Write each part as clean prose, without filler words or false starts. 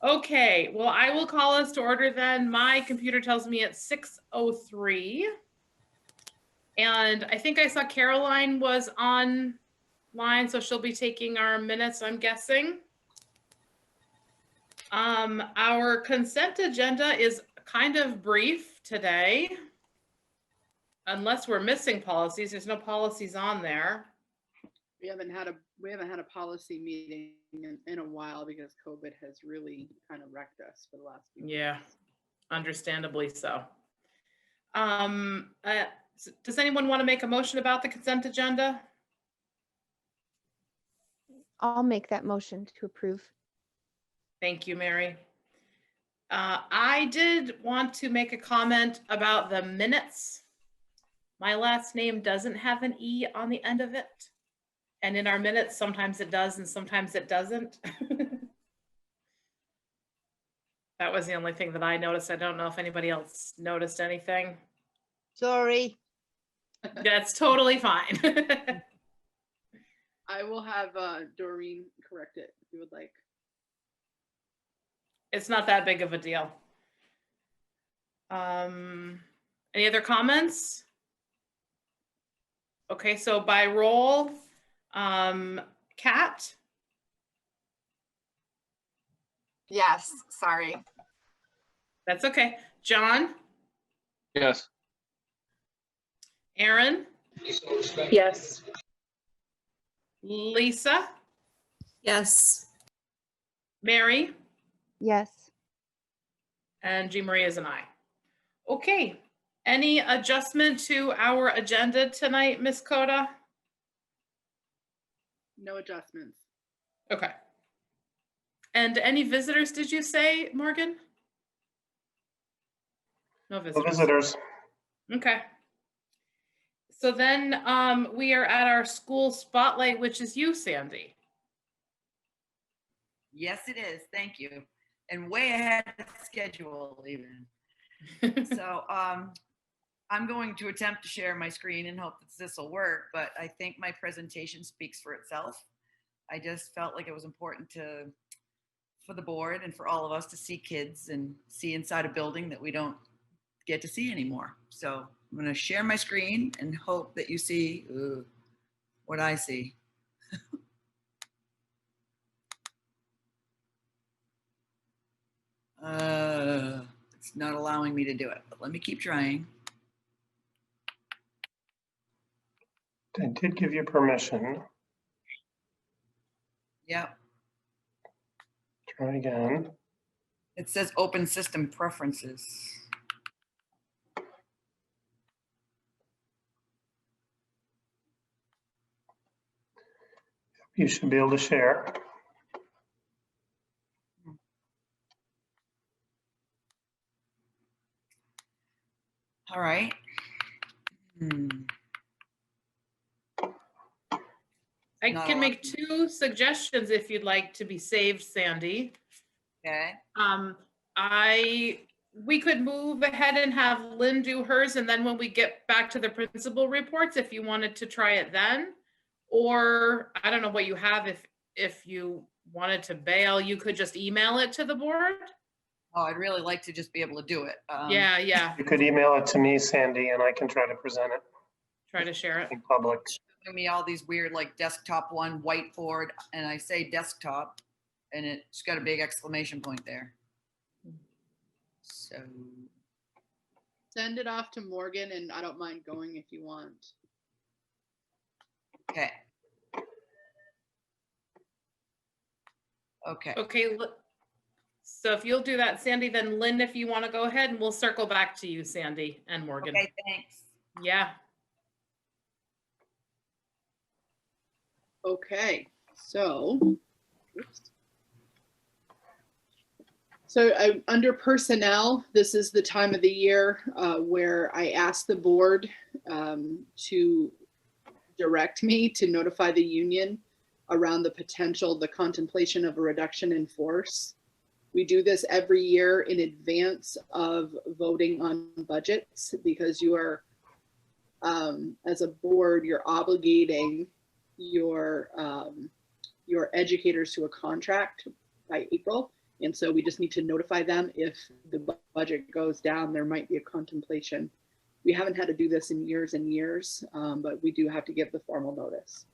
Okay, well, I will call us to order then. My computer tells me it's 6:03. And I think I saw Caroline was online, so she'll be taking our minutes, I'm guessing. Our consent agenda is kind of brief today. Unless we're missing policies, there's no policies on there. We haven't had a policy meeting in a while because COVID has really kind of wrecked us for the last few months. Understandably so. Does anyone want to make a motion about the consent agenda? I'll make that motion to approve. Thank you, Mary. I did want to make a comment about the minutes. My last name doesn't have an E on the end of it. And in our minutes, sometimes it does and sometimes it doesn't. That was the only thing that I noticed. I don't know if anybody else noticed anything. Sorry. That's totally fine. I will have Doreen correct it if you would like. It's not that big of a deal. Any other comments? Okay, so by roll, Kat? Yes, sorry. That's okay. John? Yes. Aaron? Yes. Lisa? Yes. Mary? Yes. And Jean Marie is an aye. Okay. Any adjustment to our agenda tonight, Ms. Coda? No adjustments. Okay. And any visitors, did you say, Morgan? No visitors. No visitors. Okay. So then we are at our school spotlight, which is you, Sandy. Yes, it is. Thank you. And way ahead of schedule even. So I'm going to attempt to share my screen and hope that this will work, but I think my presentation speaks for itself. I just felt like it was important for the board and for all of us to see kids and see inside a building that we don't get to see anymore. So I'm going to share my screen and hope that you see what I see. It's not allowing me to do it, but let me keep trying. I did give you permission. Yeah. Try again. It says open system preferences. You should be able to share. All right. I can make two suggestions if you'd like to be saved, Sandy. Okay. We could move ahead and have Lynn do hers, and then when we get back to the principal reports, if you wanted to try it then, or I don't know what you have. If you wanted to bail, you could just email it to the board. Oh, I'd really like to just be able to do it. Yeah. You could email it to me, Sandy, and I can try to present it. Try to share it in public. Giving me all these weird like desktop one whiteboard, and I say desktop, and it's got a big exclamation point there. So Send it off to Morgan, and I don't mind going if you want. okay. Okay. Okay. So if you'll do that, Sandy, then Lynn, if you want to go ahead, and we'll circle back to you, Sandy and Morgan. Okay, thanks. Yeah. Okay, so, oops. So under personnel, this is the time of the year where I ask the board to direct me to notify the union around the contemplation of a reduction in force. We do this every year in advance of voting on budgets because you are, as a board, you're obligating your educators to a contract by April. And so we just need to notify them if the budget goes down, there might be a contemplation. We haven't had to do this in years and years, but we do have to give the formal notice.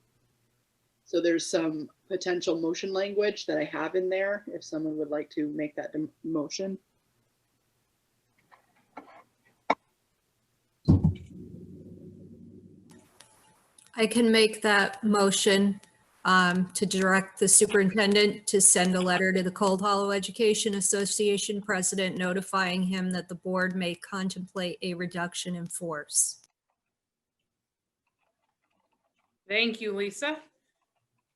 So there's some potential motion language that I have in there if someone would like to make that motion. I can make that motion to direct the superintendent to send a letter to the Cold Hollow Education Association president notifying him that the board may contemplate a reduction in force. Thank you, Lisa.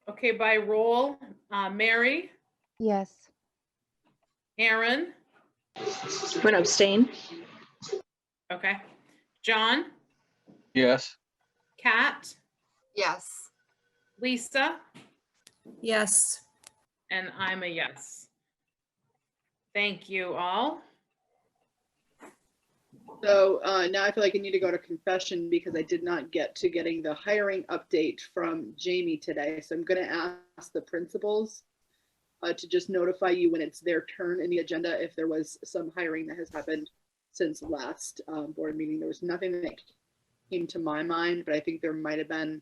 Okay, by roll, Mary, Yes. Aaron, I'm going to abstain. okay, John, Yes. Kat, Yes. Lisa, Yes. and I'm a yes. Thank you all. So now I feel like I need to go to confession because I did not get to getting the hiring update from Jamie today. So I'm going to ask the principals to just notify you when it's their turn in the agenda if there was some hiring that has happened since last board meeting. There was nothing that came to my mind, but I think there might have been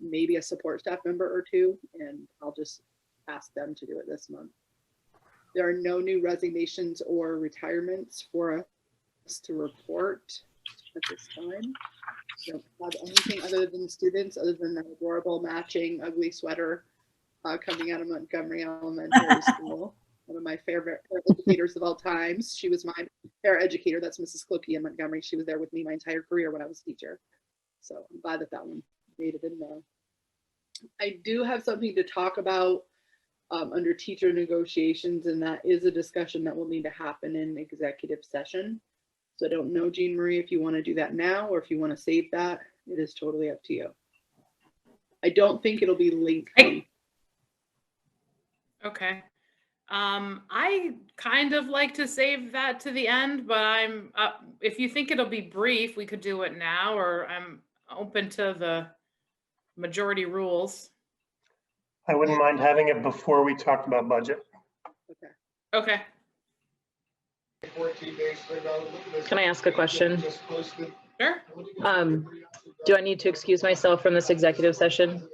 maybe a support staff member or two, and I'll just ask them to do it this month. There are no new resignations or retirements for us to report at this time. Don't have anything other than students, other than that adorable matching ugly sweater coming out of Montgomery Elementary School. One of my favorite educators of all times. She was my paraeducator. That's Mrs. Cloakey in Montgomery. She was there with me my entire career when I was a teacher. So I'm glad that that one made it in there. I do have something to talk about under teacher negotiations, and that is a discussion that will need to happen in executive session. So I don't know, Jean Marie, if you want to do that now or if you want to save that. It is totally up to you. I don't think it'll be lengthy. Okay. I kind of like to save that to the end, but I'm, if you think it'll be brief, we could do it now, or I'm open to the majority rules. I wouldn't mind having it before we talked about budget. Okay. Okay. Can I ask a question? Sure. Do I need to excuse myself from this executive session?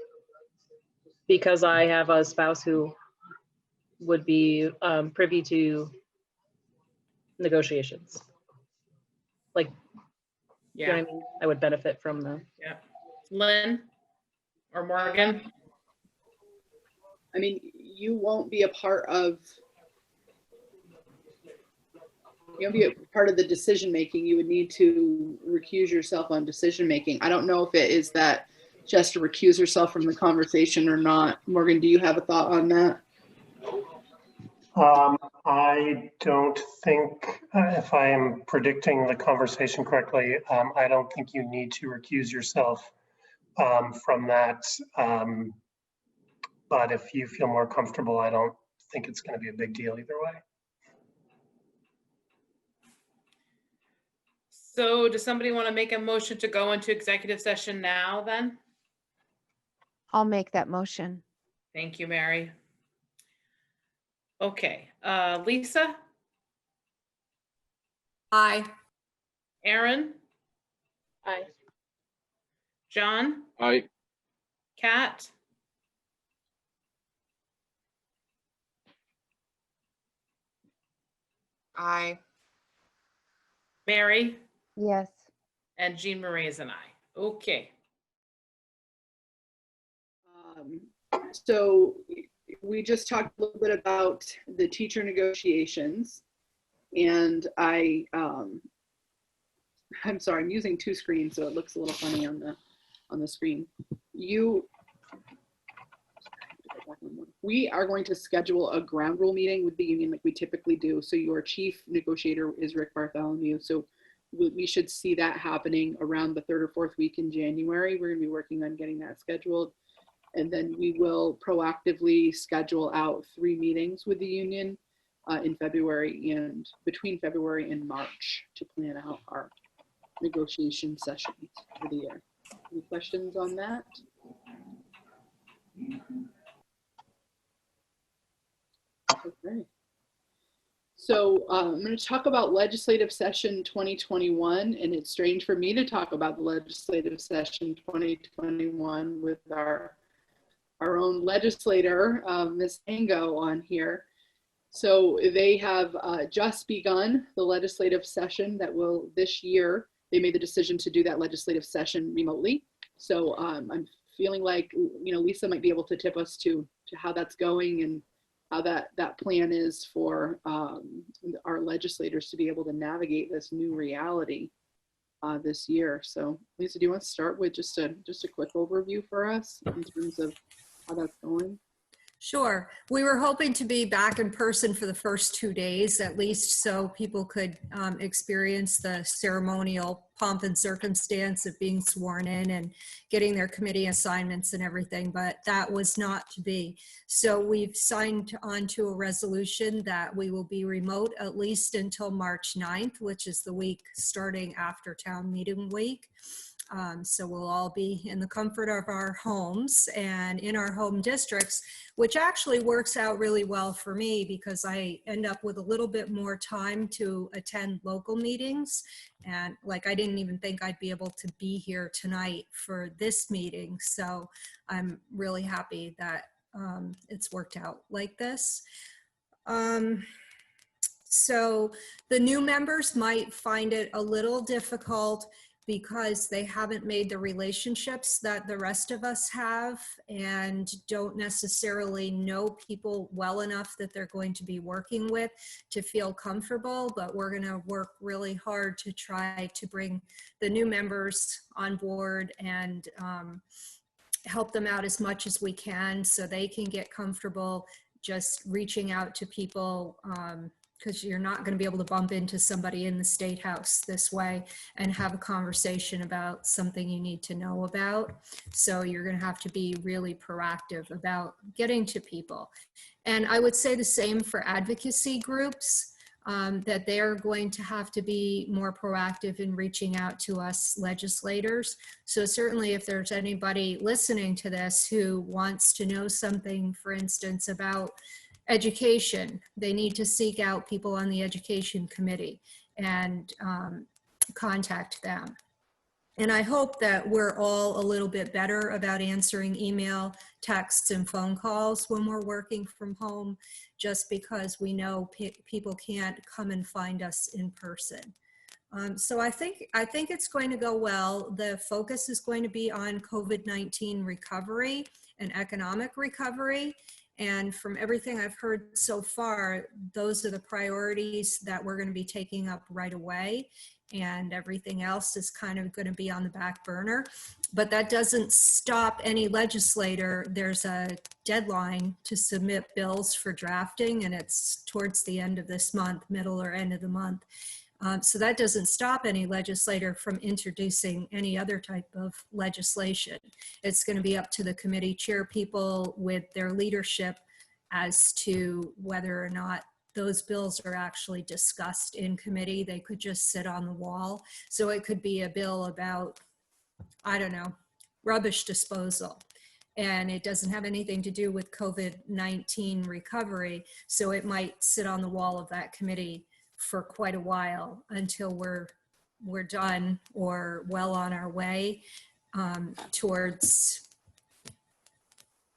Because I have a spouse who would be privy to negotiations. Like, you know Yeah. what I mean? I would benefit from the. Yeah. Lynn or Morgan? I mean, you won't be a part of, you won't be a part of the decision making. You would need to recuse yourself on decision making. I don't know if it is that just to recuse herself from the conversation or not. Morgan, do you have a thought on that? I don't think, if I am predicting the conversation correctly, I don't think you need to recuse yourself from that. But if you feel more comfortable, I don't think it's going to be a big deal either way. So does somebody want to make a motion to go into executive session now then? I'll make that motion. Thank you, Mary. Okay, Lisa, Aye. Aaron, Aye. John, Aye. Kat, Aye. Mary, Yes. and Jean Marie is an aye. Okay. So we just talked a little bit about the teacher negotiations, and I'm sorry, I'm using two screens, so it looks a little funny on the screen. We are going to schedule a ground rule meeting with the union like we typically do. So your chief negotiator is Rick Bartholomew. So we should see that happening around the 3rd or 4th week in January. We're going to be working on getting that scheduled. And then we will proactively schedule out 3 meetings with the union in February and between February and March to plan out our negotiation sessions for the year. Any questions on that? Okay. So I'm going to talk about legislative session 2021, and it's strange for me to talk about the legislative session 2021 with our own legislator, Ms. Ango, on here. So they have just begun the legislative session that will this year. They made the decision to do that legislative session remotely. So I'm feeling like, you know, Lisa might be able to tip us to how that's going and how that plan is for our legislators to be able to navigate this new reality this year. So Lisa, do you want to start with just a quick overview for us in terms of how that's going? Sure. We were hoping to be back in person for the first 2 days at least, so people could experience the ceremonial pomp and circumstance of being sworn in and getting their committee assignments and everything, but that was not to be. So we've signed on to a resolution that we will be remote at least until March 9th, which is the week starting after town meeting week. So we'll all be in the comfort of our homes and in our home districts, which actually works out really well for me because I end up with a little bit more time to attend local meetings. And like, I didn't even think I'd be able to be here tonight for this meeting. So I'm really happy that it's worked out like this. So the new members might find it a little difficult because they haven't made the relationships that the rest of us have and don't necessarily know people well enough that they're going to be working with to feel comfortable, but we're gonna work really hard to try to bring the new members on board and help them out as much as we can so they can get comfortable just reaching out to people, because you're not going to be able to bump into somebody in the State House this way and have a conversation about something you need to know about. So you're going to have to be really proactive about getting to people. And I would say the same for advocacy groups, that they're going to have to be more proactive in reaching out to us legislators. So certainly if there's anybody listening to this who wants to know something, for instance, about education, they need to seek out people on the education committee and contact them. And I hope that we're all a little bit better about answering email, texts, and phone calls when we're working from home, just because we know people can't come and find us in person. So I think it's going to go well. The focus is going to be on COVID-19 recovery and economic recovery. And from everything I've heard so far, those are the priorities that we're going to be taking up right away. And everything else is kind of going to be on the back burner. But that doesn't stop any legislator. There's a deadline to submit bills for drafting, and it's towards the end of this month, middle or end of the month. So that doesn't stop any legislator from introducing any other type of legislation. It's going to be up to the committee chair people with their leadership as to whether or not those bills are actually discussed in committee. They could just sit on the wall. So it could be a bill about, I don't know, rubbish disposal. And it doesn't have anything to do with COVID-19 recovery. So it might sit on the wall of that committee for quite a while until we're done or well on our way towards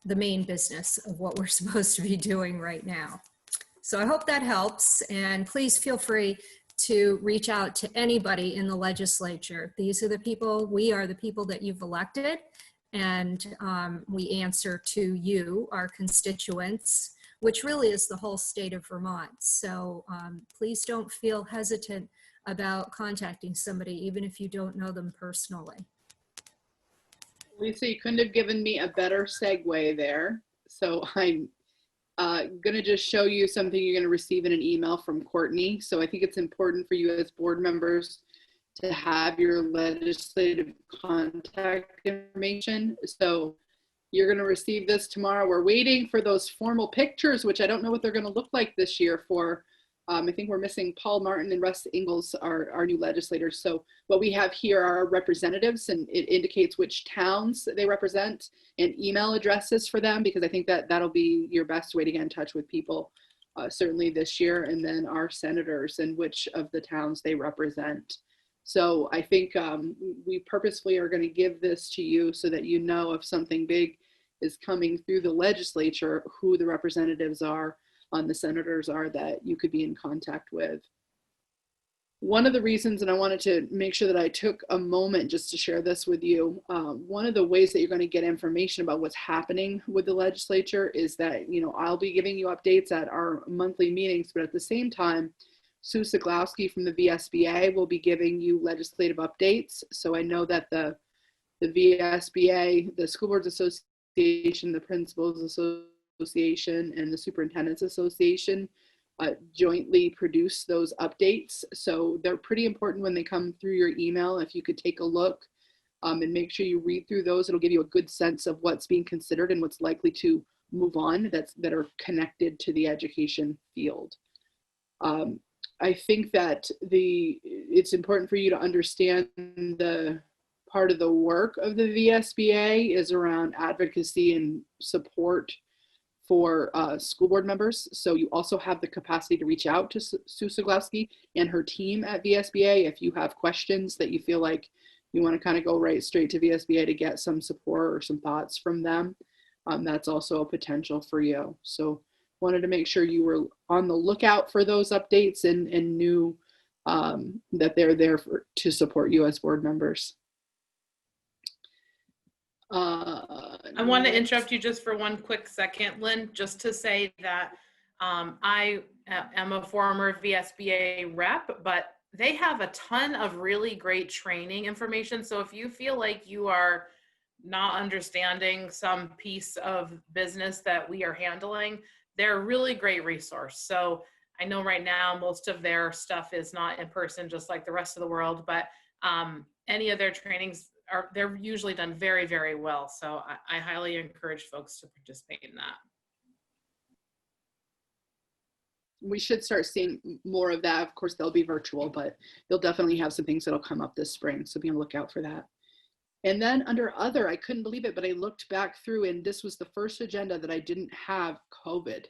the main business of what we're supposed to be doing right now. So I hope that helps, and please feel free to reach out to anybody in the legislature. These are the people, we are the people that you've elected, and we answer to you, our constituents, which really is the whole state of Vermont. So please don't feel hesitant about contacting somebody, even if you don't know them personally. Lisa, you couldn't have given me a better segue there. So I'm gonna just show you something you're gonna receive in an email from Courtney. So I think it's important for you as board members to have your legislative contact information. So you're going to receive this tomorrow. We're waiting for those formal pictures, which I don't know what they're going to look like this year for. I think we're missing Paul Martin and Russ Ingalls, our new legislators. So what we have here are our representatives, and it indicates which towns they represent and email addresses for them, because I think that that'll be your best way to get in touch with people certainly this year, and then our senators and which of the towns they represent. So I think we purposefully are going to give this to you so that you know if something big is coming through the legislature, who the representatives are, the senators are that you could be in contact with. One of the reasons, and I wanted to make sure that I took a moment just to share this with you, one of the ways that you're going to get information about what's happening with the legislature is that, you know, I'll be giving you updates at our monthly meetings, but at the same time, Sue Siglowski from the VSBA will be giving you legislative updates. So I know that the VSBA, the School Boards Association, the Principals Association, and the Superintendents Association jointly produce those updates. So they're pretty important when they come through your email. If you could take a look and make sure you read through those, it'll give you a good sense of what's being considered and what's likely to move on that are connected to the education field. I think that it's important for you to understand the part of the work of the VSBA is around advocacy and support for school board members. So you also have the capacity to reach out to Sue Siglowski and her team at VSBA if you have questions that you feel like you want to kind of go right straight to VSBA to get some support or some thoughts from them. That's also a potential for you. So wanted to make sure you were on the lookout for those updates and knew that they're there to support you as board members. I want to interrupt you just for one quick second, Lynn, just to say that I am a former VSBA rep, but they have a ton of really great training information. So if you feel like you are not understanding some piece of business that we are handling, they're a really great resource. So I know right now most of their stuff is not in person, just like the rest of the world, but any of their trainings they're usually done very, very well. So I highly encourage folks to participate in that. We should start seeing more of that. Of course, they'll be virtual, but they'll definitely have some things that'll come up this spring. So be on the lookout for that. And then under other, I couldn't believe it, but I looked back through and this was the first agenda that I didn't have COVID,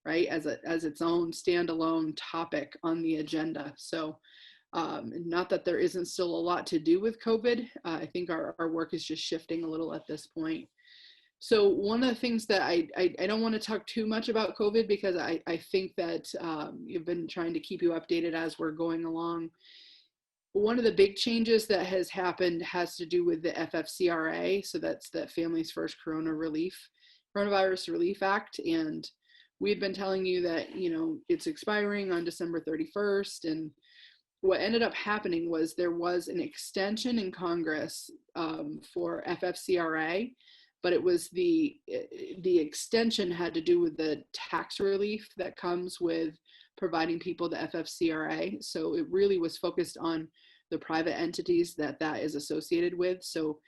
right? As its own standalone topic on the agenda. So not that there isn't still a lot to do with COVID. I think our work is just shifting a little at this point. So one of the things that I don't want to talk too much about COVID because I think that you've been trying to keep you updated as we're going along. One of the big changes that has happened has to do with the FFCRA. So that's the Families First Coronavirus Relief Act. And we've been telling you that, you know, it's expiring on December 31st. And what ended up happening was there was an extension in Congress for FFCRA, but it was the extension had to do with the tax relief that comes with providing people the FFCRA. So it really was focused on the private entities that is associated with. So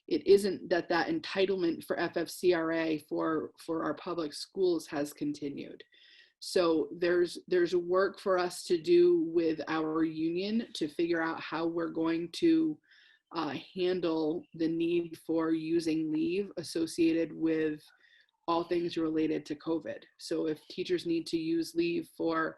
it isn't that entitlement for FFCRA for our public schools has continued. So there's work for us to do with our union to figure out how we're going to handle the need for using leave associated with all things related to COVID. So if teachers need to use leave for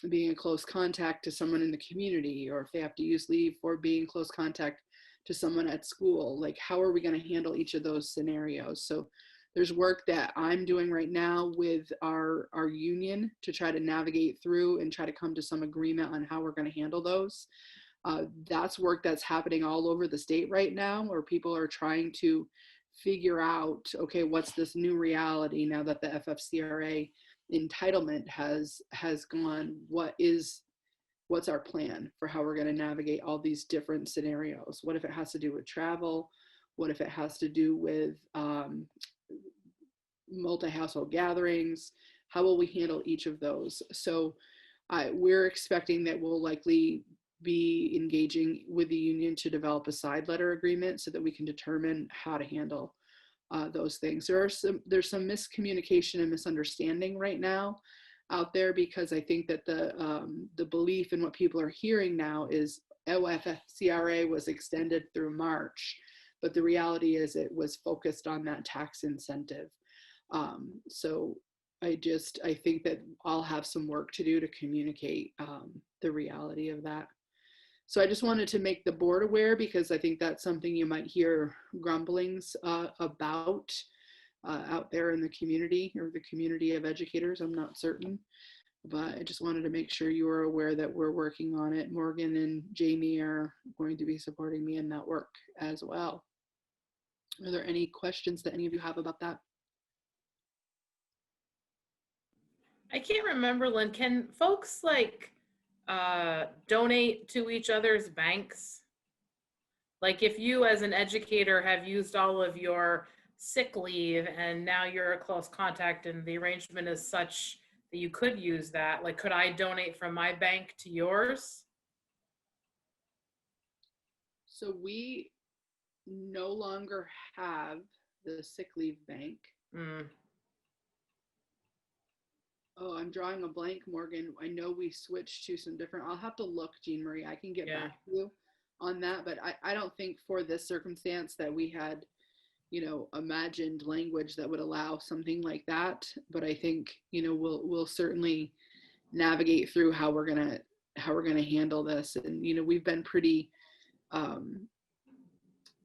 being in close contact to someone in the community, or if they have to use leave for being in close contact to someone at school, like how are we going to handle each of those scenarios? So there's work that I'm doing right now with our union to try to navigate through and try to come to some agreement on how we're going to handle those. That's work that's happening all over the state right now, where people are trying to figure out, okay, what's this new reality now that the FFCRA entitlement has gone? What's our plan for how we're going to navigate all these different scenarios? What if it has to do with travel? What if it has to do with multi-household gatherings? How will we handle each of those? So we're expecting that we'll likely be engaging with the union to develop a side letter agreement so that we can determine how to handle those things. There's some miscommunication and misunderstanding right now out there, because I think that the belief in what people are hearing now is FFCRA was extended through March, but the reality is it was focused on that tax incentive. So I think that I'll have some work to do to communicate the reality of that. So I just wanted to make the board aware, because I think that's something you might hear grumblings about out there in the community, or the community of educators. I'm not certain, but I just wanted to make sure you were aware that we're working on it. Morgan and Jamie are going to be supporting me in that work as well. Are there any questions that any of you have about that? I can't remember, Lynn, can folks like donate to each other's banks? Like if you as an educator have used all of your sick leave and now you're a close contact and the arrangement is such that you could use that, like could I donate from my bank to yours? So we no longer have the sick leave bank. Mm, Oh, I'm drawing a blank, Morgan. I know we switched to some different, I'll have to look, Jean Marie. I can get Yeah. back to you on that, but I don't think for this circumstance that we had, you know, imagined language that would allow something like that. But I think, you know, we'll certainly navigate through how we're gonna handle this. And, you know, we've been pretty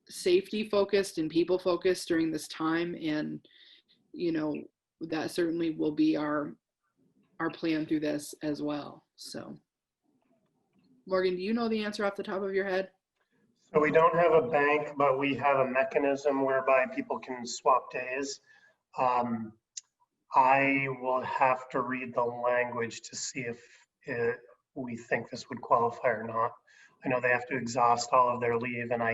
safety focused and people focused during this time. And, you know, that certainly will be our plan through this as well. So Morgan, do you know the answer off the top of your head? So we don't have a bank, but we have a mechanism whereby people can swap days. I will have to read the language to see if we think this would qualify or not. I know they have to exhaust all of their leave, and I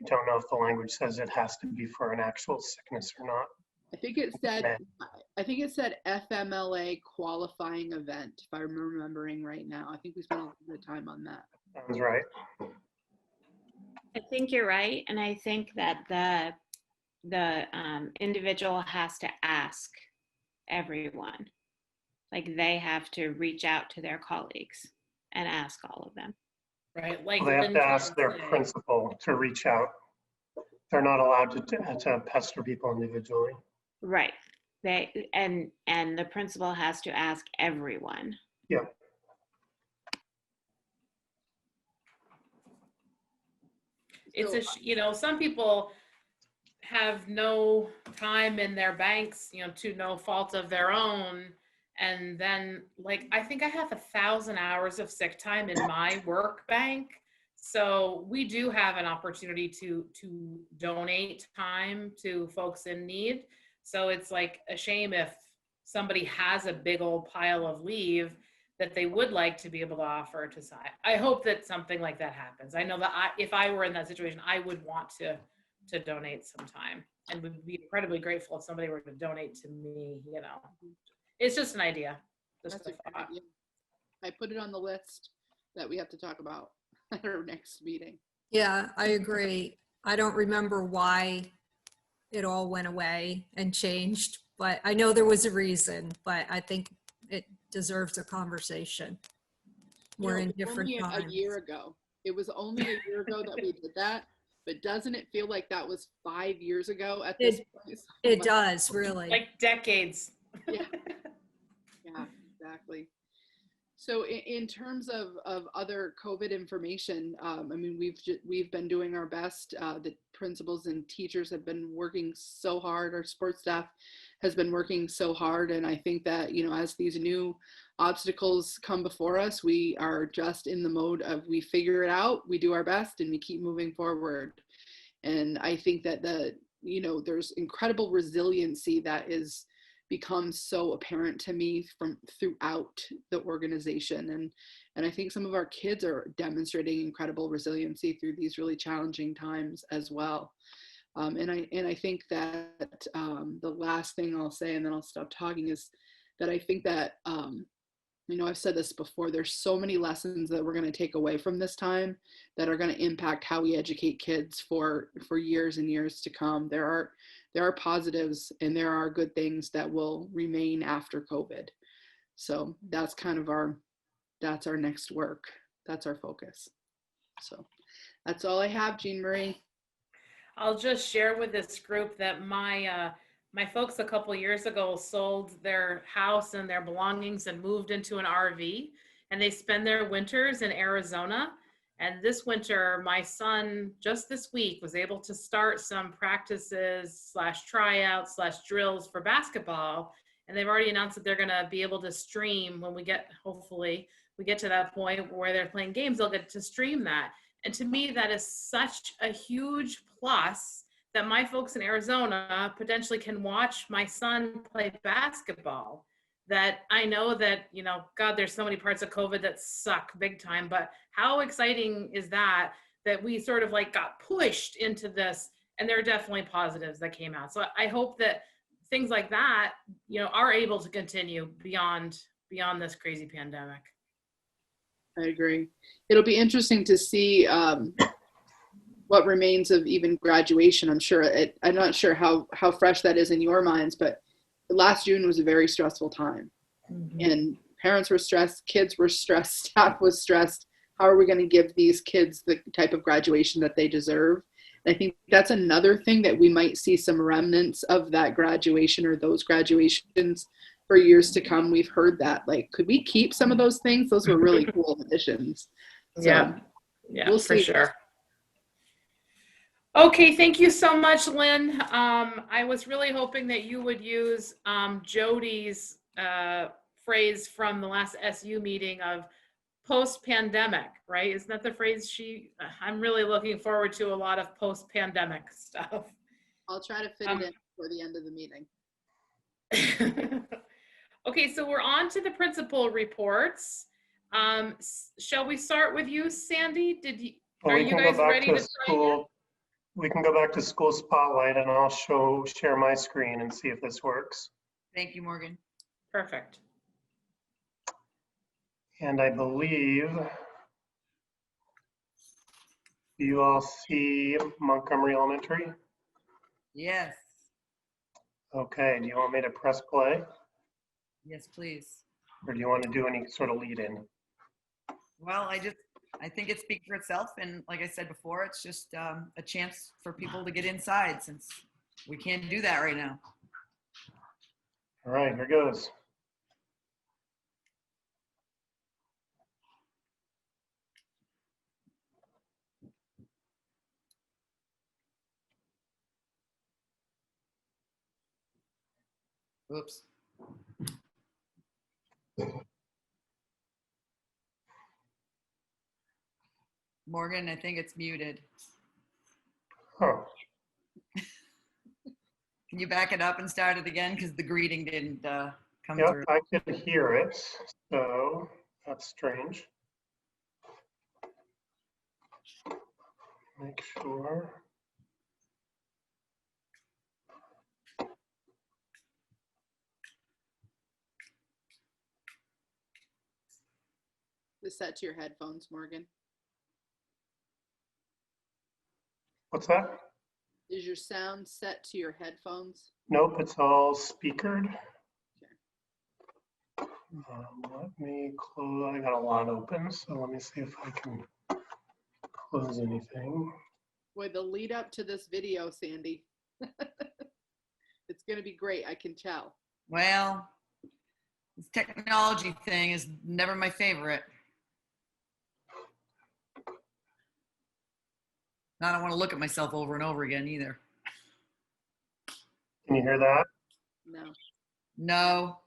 don't know if the language says it has to be for an actual sickness or not. I think it said FMLA qualifying event, if I'm remembering right now. I think we spent a little bit of time on that. Sounds right. I think you're right, and I think that the individual has to ask everyone. Like they have to reach out to their colleagues and ask all of them. right, like They have Lynn to ask their said, principal to reach out. They're not allowed to pester people individually. Right. And the principal has to ask everyone. Yeah. it's you know, some people have no time in their banks, you know, to no fault of their own. And then like, I think I have 1,000 hours of sick time in my work bank. So we do have an opportunity to donate time to folks in need. So it's like a shame if somebody has a big old pile of leave that they would like to be able to offer to side. I hope that something like that happens. I know that if I were in that situation, I would want to donate some time and would be incredibly grateful if somebody were to donate to me, you know. It's just an idea. Just That's a a great thought. idea. I put it on the list that we have to talk about at our next meeting. Yeah, I agree. I don't remember why it all went away and changed, but I know there was a reason, but I think it deserves a conversation. We're in different only times. a year ago. It was only a year ago that we did that, but doesn't it feel like that was 5 years ago at this point? It does, really. Like decades. Yeah. Yeah, exactly. So in terms of other COVID information, I mean, we've been doing our best. The principals and teachers have been working so hard. Our sports staff has been working so hard. And I think that, you know, as these new obstacles come before us, we are just in the mode of we figure it out, we do our best, and we keep moving forward. And I think that you know, there's incredible resiliency that is become so apparent to me from throughout the organization. And I think some of our kids are demonstrating incredible resiliency through these really challenging times as well. And I think that the last thing I'll say, and then I'll stop talking, is that I think that, you know, I've said this before, there's so many lessons that we're going to take away from this time that are going to impact how we educate kids for years and years to come. There are positives and there are good things that will remain after COVID. So that's kind of that's our next work. That's our focus. So that's all I have, Jean Marie. I'll just share with this group that my My folks a couple years ago sold their house and their belongings and moved into an RV, and they spend their winters in Arizona. And this winter, my son just this week was able to start some practices / tryouts / drills for basketball. And they've already announced that they're going to be able to stream when we get, hopefully, we get to that point where they're playing games, they'll get to stream that. And to me, that is such a huge plus that my folks in Arizona potentially can watch my son play basketball. That I know that, you know, God, there's so many parts of COVID that suck big time, but how exciting is that, that we sort of like got pushed into this, and there are definitely positives that came out. So I hope that things like that, you know, are able to continue beyond this crazy pandemic. I agree. It'll be interesting to see what remains of even graduation. I'm not sure how fresh that is in your minds, but last June was a very stressful time. And parents were stressed, kids were stressed, staff was stressed. How are we going to give these kids the type of graduation that they deserve? And I think that's another thing that we might see some remnants of that graduation or those graduations for years to come. We've heard that, like, could we keep some of those things? Those were really cool additions. So, yeah, we'll for see. sure. Okay, thank you so much, Lynn. I was really hoping that you would use Jody's phrase from the last SU meeting of post-pandemic, right? Isn't that the phrase I'm really looking forward to a lot of post-pandemic stuff. I'll try to fit it in before the end of the meeting. Okay, so we're on to the principal reports. Shall we start with you, Sandy? Well, are you guys ready to school? We can go back to school spotlight, and I'll share my screen and see if this works. Thank you, Morgan. Perfect. And I believe you all see Montgomery Elementary. Yes. Okay, do you want me to press play? Yes, please. Or do you want to do any sort of lead in? Well, I think it speaks for itself. And like I said before, it's just a chance for people to get inside since we can't do that right now. All right, here goes. Oops. Morgan, I think it's muted. Oh, Can you back it up and start it again? Because the greeting didn't come yep, through. I can hear it. So that's strange. Make sure. Is set to your headphones, Morgan? What's that? Is your sound set to your headphones? Nope, it's all speakered. Let me close. I got a lot open, so let me see if I can close anything. Boy, the lead up to this video, Sandy. It's going to be great. I can tell. Well, this technology thing is never my favorite. I don't want to look at myself over and over again either. Can you hear that? No. No.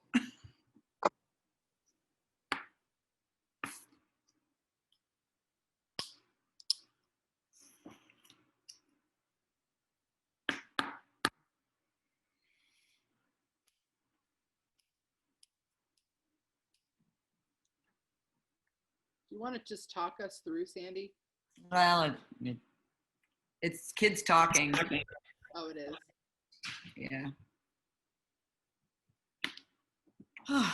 Do you want to just talk us through, Sandy? Well, it's kids talking. Oh, it is. Yeah. At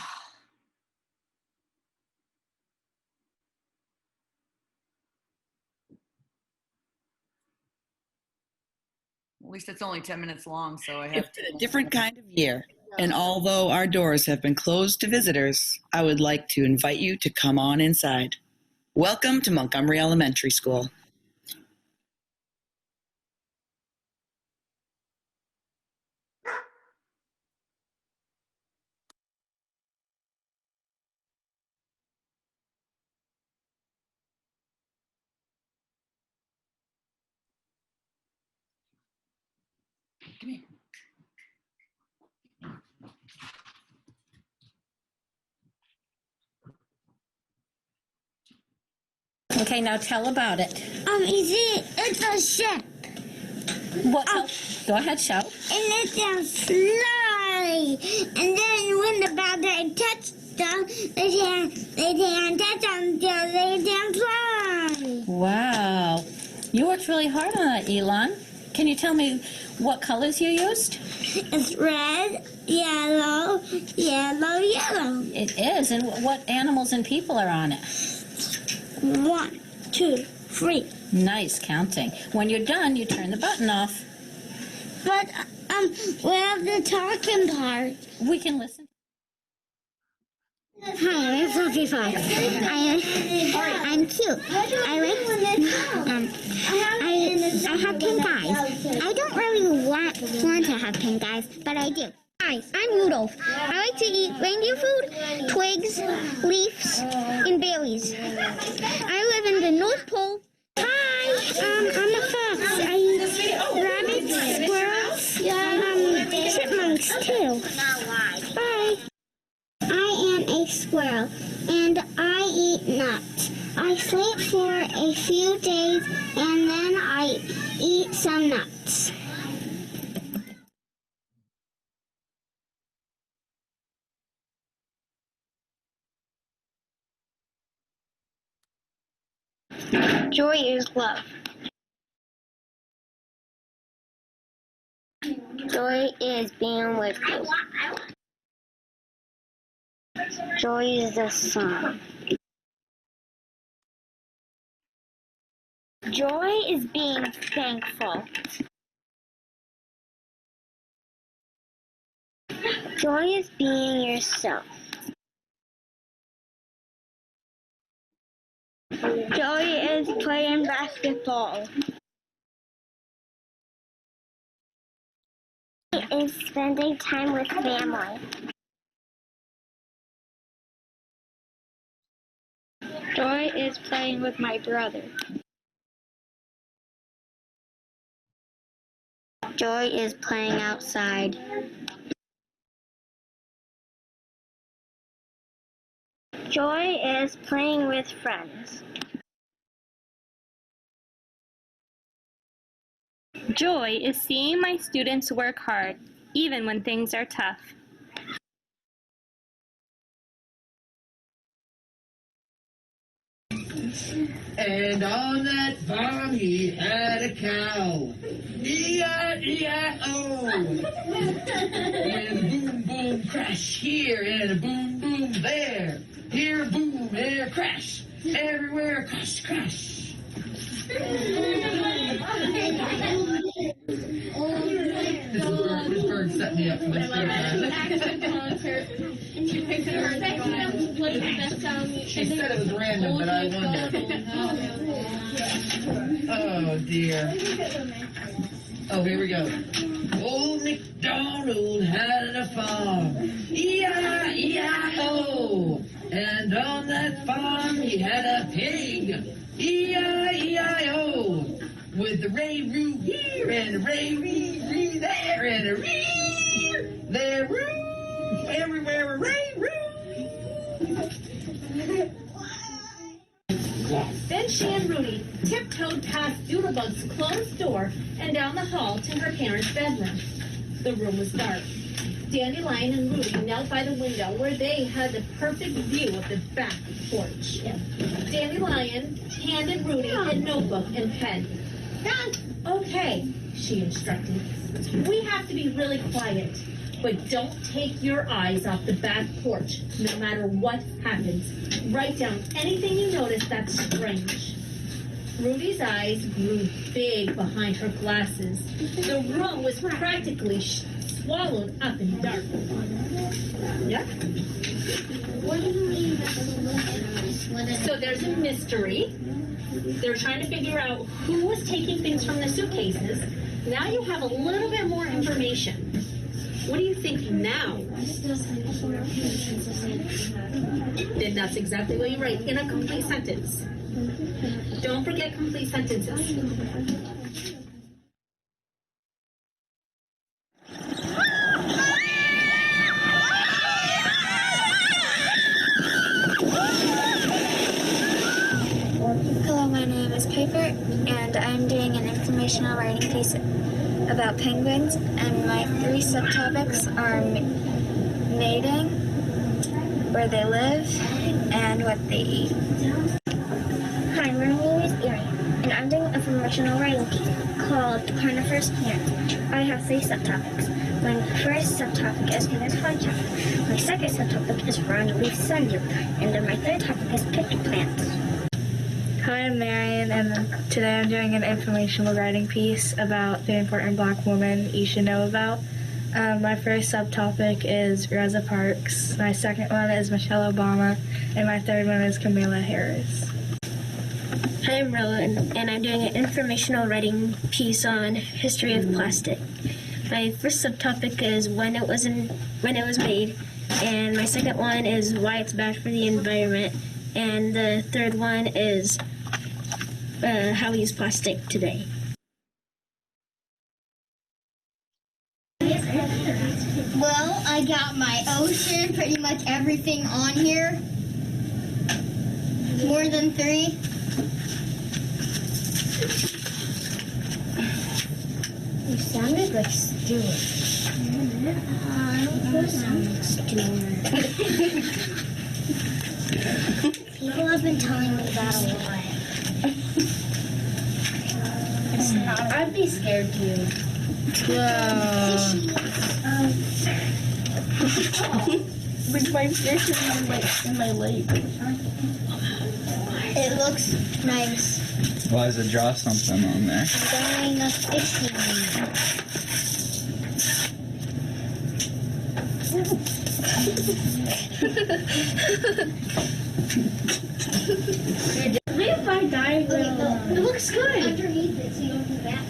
least it's only 10 minutes long, so I have It's been a different kind of year, and although our doors have been closed to visitors, I would like to invite you to come on inside. Welcome to Montgomery Elementary School. Come here. Okay, now tell about it. It's a ship. What? Go ahead, shout. And it's a fly. And then when the bad guy touched them, they can't touch them until they can fly. Wow. You worked really hard on that, Elon. Can you tell me what colors you used? It's red, yellow, yellow, yellow. It is. And what animals and people are on it? 1, 2, 3. Nice counting. When you're done, you turn the button off. But where's the talking part? We can listen. Hi, I'm Sophie Fox. I'm cute. I have pink eyes. I don't really want to have pink eyes, but I do. Hi, I'm Rudolph. I like to eat reindeer food, twigs, leaves, and berries. I live in the North Pole. Hi, I'm a fox. I eat rabbits, squirrels, chipmunks too. Bye. I am a squirrel, and I eat nuts. I sleep for a few days, and then I eat some nuts. Joy is love. Joy is being with you. Joy is the sun. Joy is being thankful. Joy is being yourself. Joy is playing basketball. Joy is spending time with family. Joy is playing with my brother. Joy is playing outside. Joy is playing with friends. Joy is seeing my students work hard, even when things are tough. And on that farm he had a cow. E-I-E-I-O. And boom, boom, crash here, and a boom, boom there. Here, boom, there, crash. Everywhere, crash, crash. This bird set me up for this third. She picked it her She said it was random, but I wondered. Oh dear. Oh, here we go. Old MacDonald had a farm. E-I-E-I-O. And on that farm he had a pig. E-I-E-I-O. With the ray-roo here and a ray-ree there and a ree there, roo, everywhere a ray-roo. Then she and Rudy tiptoed past Doodlebug's closed door and down the hall to her parents' bedroom. The room was dark. Dandelion and Rudy knelt by the window where they had the perfect view of the back porch. Dandelion handed Rudy a notebook and pen. Okay, she instructed. We have to be really quiet, but don't take your eyes off the back porch, no matter what happens. Write down anything you notice that's strange. Rudy's eyes grew big behind her glasses. The room was practically swallowed up in dark. Yep. So there's a mystery. They're trying to figure out who was taking things from the suitcases. Now you have a little bit more information. What do you think now? Then that's exactly what you write in a complete sentence. Don't forget complete sentences. writing a piece about penguins, and my 3 subtopics are mating, where they live, and what they eat. Hi, my name is Erin, and I'm doing a promotional writing piece called Carnivorous Plants. I have 3 subtopics. My first subtopic is human contact. My second subtopic is round leaf sundew, and then my third topic is picnic plants. Hi, I'm Marion, and today I'm doing an informational writing piece about the important Black woman you should know about. My first subtopic is Rosa Parks, my second one is Michelle Obama, and my third one is Kamala Harris. Hi, I'm Rowan, and I'm doing an informational writing piece on history of plastic. My first subtopic is when it was made, and my second one is why it's bad for the environment, and the third one is how we use plastic today. Well, I got my ocean, pretty much everything on here. More than 3. You sounded like Stuart. I don't sound like Stuart. People have been telling me that a lot. It's not. I'd be scared too. Whoa. Which my fish in my lake. It looks nice. Why does it draw something on there? I'm drawing a fishing. Leave my diagram. It looks good. Underneath it, so you don't do that.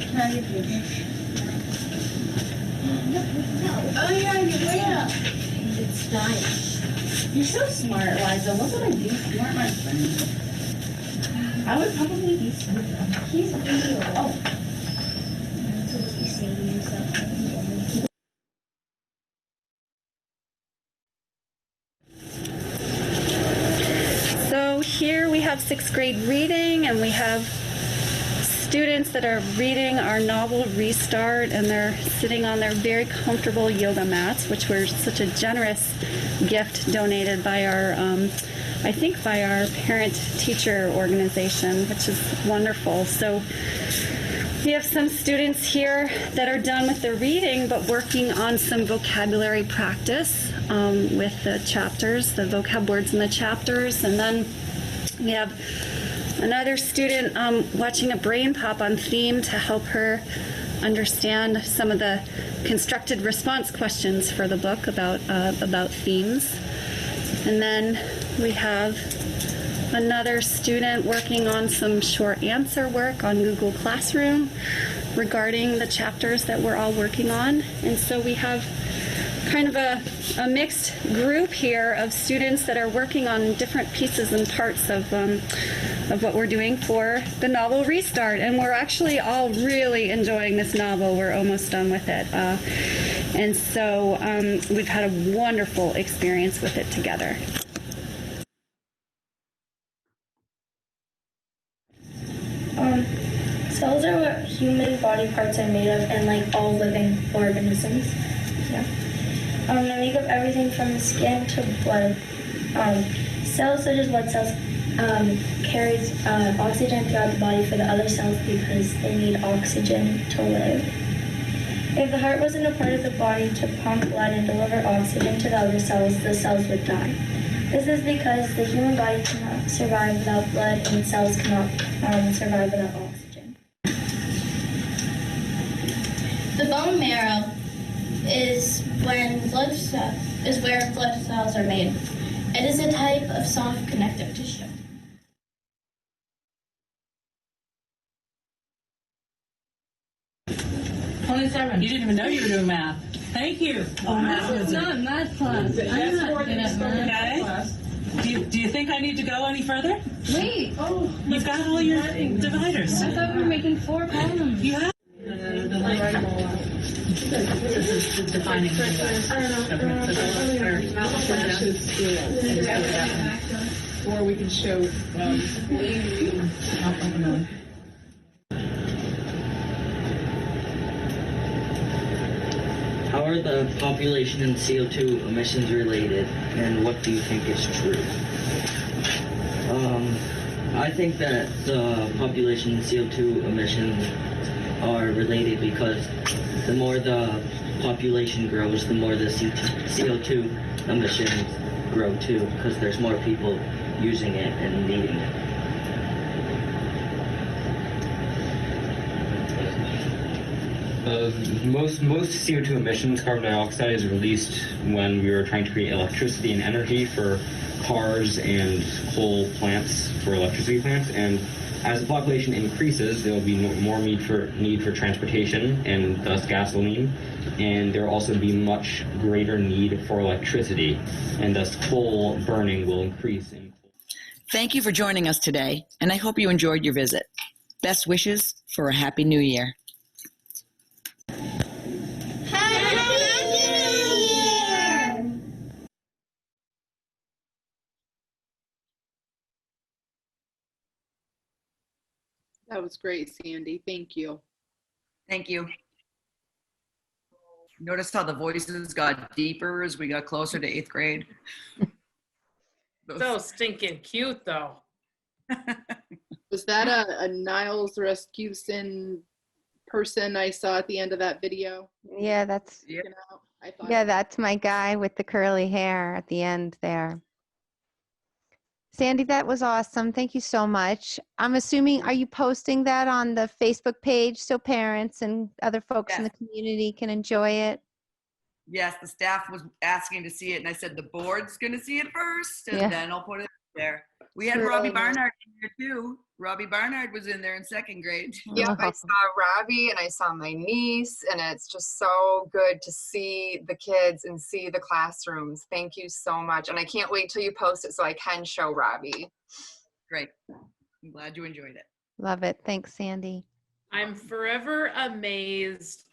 Can I get your Oh yeah, you will. It's nice. You're so smart, Liza. What would I do if you weren't my friend? I would probably be smart. He's video. Oh. That's what you say to yourself. So here we have 6th grade reading, and we have students that are reading our novel Restart, and they're sitting on their very comfortable yoga mats, which were such a generous gift donated by our, I think by our parent-teacher organization, which is wonderful. So we have some students here that are done with the reading, but working on some vocabulary practice with the chapters, the vocab words in the chapters. And then we have another student watching a brain pop on theme to help her understand some of the constructed response questions for the book about themes. And then we have another student working on some short answer work on Google Classroom regarding the chapters that we're all working on. And so we have kind of a mixed group here of students that are working on different pieces and parts of what we're doing for the novel Restart. And we're actually all really enjoying this novel. We're almost done with it. And so we've had a wonderful experience with it together. Cells are what human body parts are made of, and like all living organisms. Yeah. They make up everything from the skin to blood. Cells such as blood cells carries oxygen throughout the body for the other cells because they need oxygen to live. If the heart wasn't a part of the body to pump blood and deliver oxygen to the other cells, the cells would die. This is because the human body cannot survive without blood, and cells cannot survive without oxygen. The bone marrow is where blood cells are made. It is a type of soft connective tissue. 27. You didn't even know you were doing math. Thank you. Oh, math is not math class. I'm not good at math. Okay. Do you think I need to go any further? Wait. Oh. You've got all your dividers. I thought we were making 4 columns. You have this is defining or we can show are the population and CO2 emissions related, and what do you think is true? I think that the population and CO2 emissions are related because the more the population grows, the more the CO2 emissions grow too, because there's more people using it and needing it. Most CO2 emissions, carbon dioxide, is released when we are trying to create electricity and energy for cars and coal plants, for electricity plants. And as the population increases, there will be more need for transportation and thus gasoline. And there will also be much greater need for electricity, and thus coal burning will increase. Thank you for joining us today, and I hope you enjoyed your visit. Best wishes for a happy new year. That was great, Sandy. Thank you. Thank you. Notice how the voices got deeper as we got closer to 8th grade? So stinking cute, though. Was that a Niles Rasmussen person I saw at the end of that video? Yeah, that's that's my guy with the curly hair at the end there. Sandy, that was awesome. Thank you so much. I'm assuming, are you posting that on the Facebook page so parents and other folks in the community can enjoy it? Yes, the staff was asking to see it, and I said the board's going to see it first, and Yeah. then I'll put it there. We had Sure. Robbie Barnard in there too. Robbie Barnard was in there in 2nd grade. Yep, I saw Robbie and I saw my niece, and it's just so good to see the kids and see the classrooms. Thank you so much. And I can't wait till you post it so I can show Robbie. Great. I'm glad you enjoyed it. Love it. Thanks, Sandy. I'm forever amazed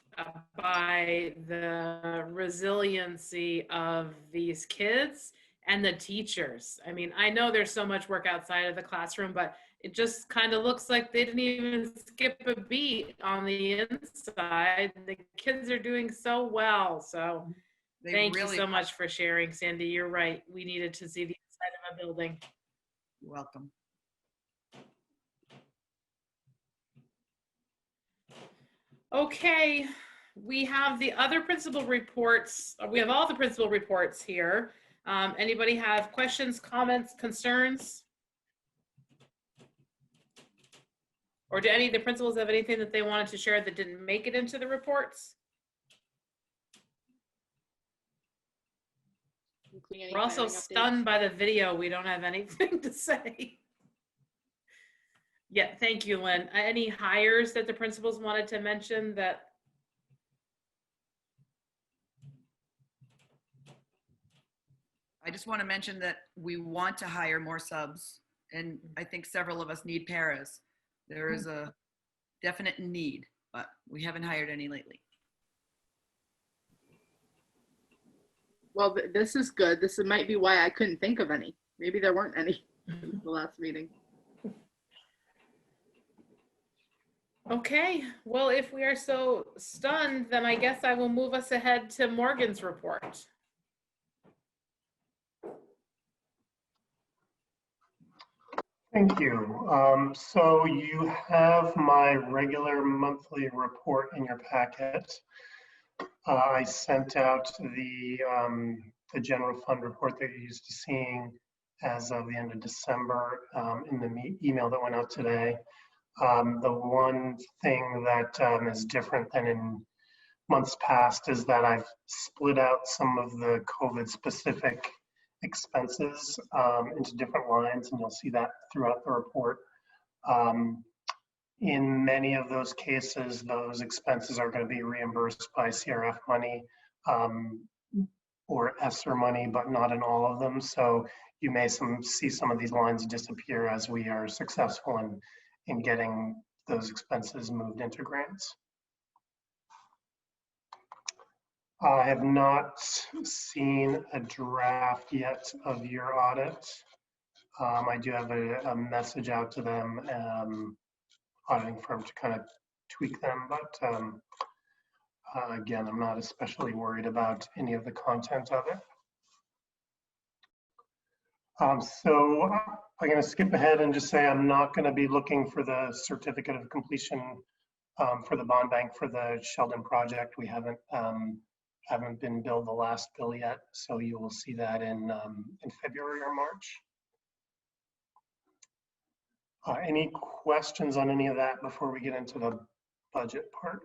by the resiliency of these kids and the teachers. I mean, I know there's so much work outside of the classroom, but it just kind of looks like they didn't even skip a beat on the inside. The kids are doing so well. So thank you so much for sharing, Sandy. You're right. We needed to see the inside of a building. You're welcome. Okay, we have the other principal reports. We have all the principal reports here. Anybody have questions, comments, concerns? Or do any of the principals have anything that they wanted to share that didn't make it into the reports? We're also stunned by the video. We don't have anything to say. Yeah, thank you, Lynn. Any hires that the principals wanted to mention that? I just want to mention that we want to hire more subs, and I think several of us need paras. There is a definite need, but we haven't hired any lately. Well, this is good. This might be why I couldn't think of any. Maybe there weren't any in the last meeting. Okay, well, if we are so stunned, then I guess I will move us ahead to Morgan's report. Thank you. So you have my regular monthly report in your packet. I sent out the general fund report that you're used to seeing as of the end of December in the email that went out today. The one thing that is different than in months past is that I've split out some of the COVID specific expenses into different lines, and you'll see that throughout the report. In many of those cases, those expenses are going to be reimbursed by CRF money or ESSER money, but not in all of them. So you may see some of these lines disappear as we are successful in getting those expenses moved into grants. I have not seen a draft yet of your audit. I do have a message out to them, auditing firm, to kind of tweak them, but Again, I'm not especially worried about any of the content of it. So I'm going to skip ahead and just say I'm not going to be looking for the certificate of completion for the bond bank for the Sheldon project. We haven't been billed the last bill yet, so you will see that in February or March. Any questions on any of that before we get into the budget part?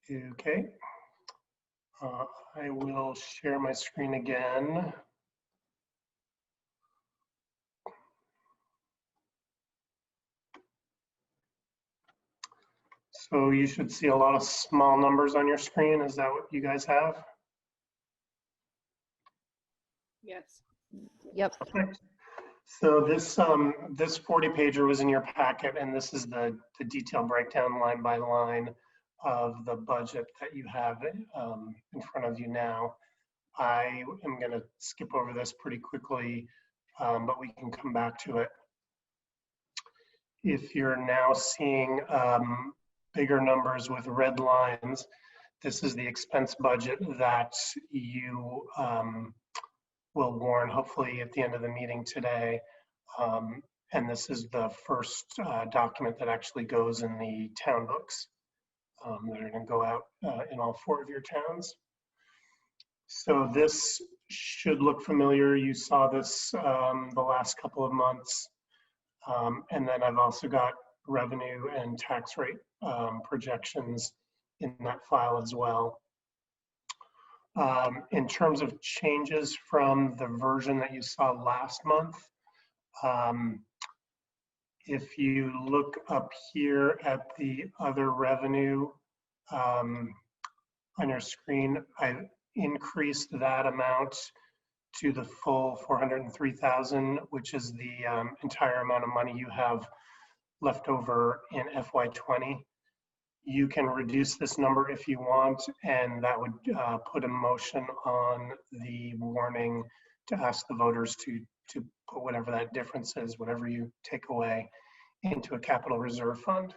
Okay. I will share my screen again. So you should see a lot of small numbers on your screen. Is that what you guys have? Yes. Yep. Perfect. So this 40 pager was in your packet, and this is the detailed breakdown line by line of the budget that you have in front of you now. I am going to skip over this pretty quickly, but we can come back to it. If you're now seeing bigger numbers with red lines, this is the expense budget that you will warn hopefully at the end of the meeting today. And this is the first document that actually goes in the town books that are going to go out in all 4 of your towns. So this should look familiar. You saw this the last couple of months. And then I've also got revenue and tax rate projections in that file as well. In terms of changes from the version that you saw last month, if you look up here at the other revenue on your screen, I increased that amount to the full 403,000, which is the entire amount of money you have left over in FY20. You can reduce this number if you want, and that would put a motion on the warning to ask the voters to put whatever that difference is, whatever you take away, into a capital reserve fund.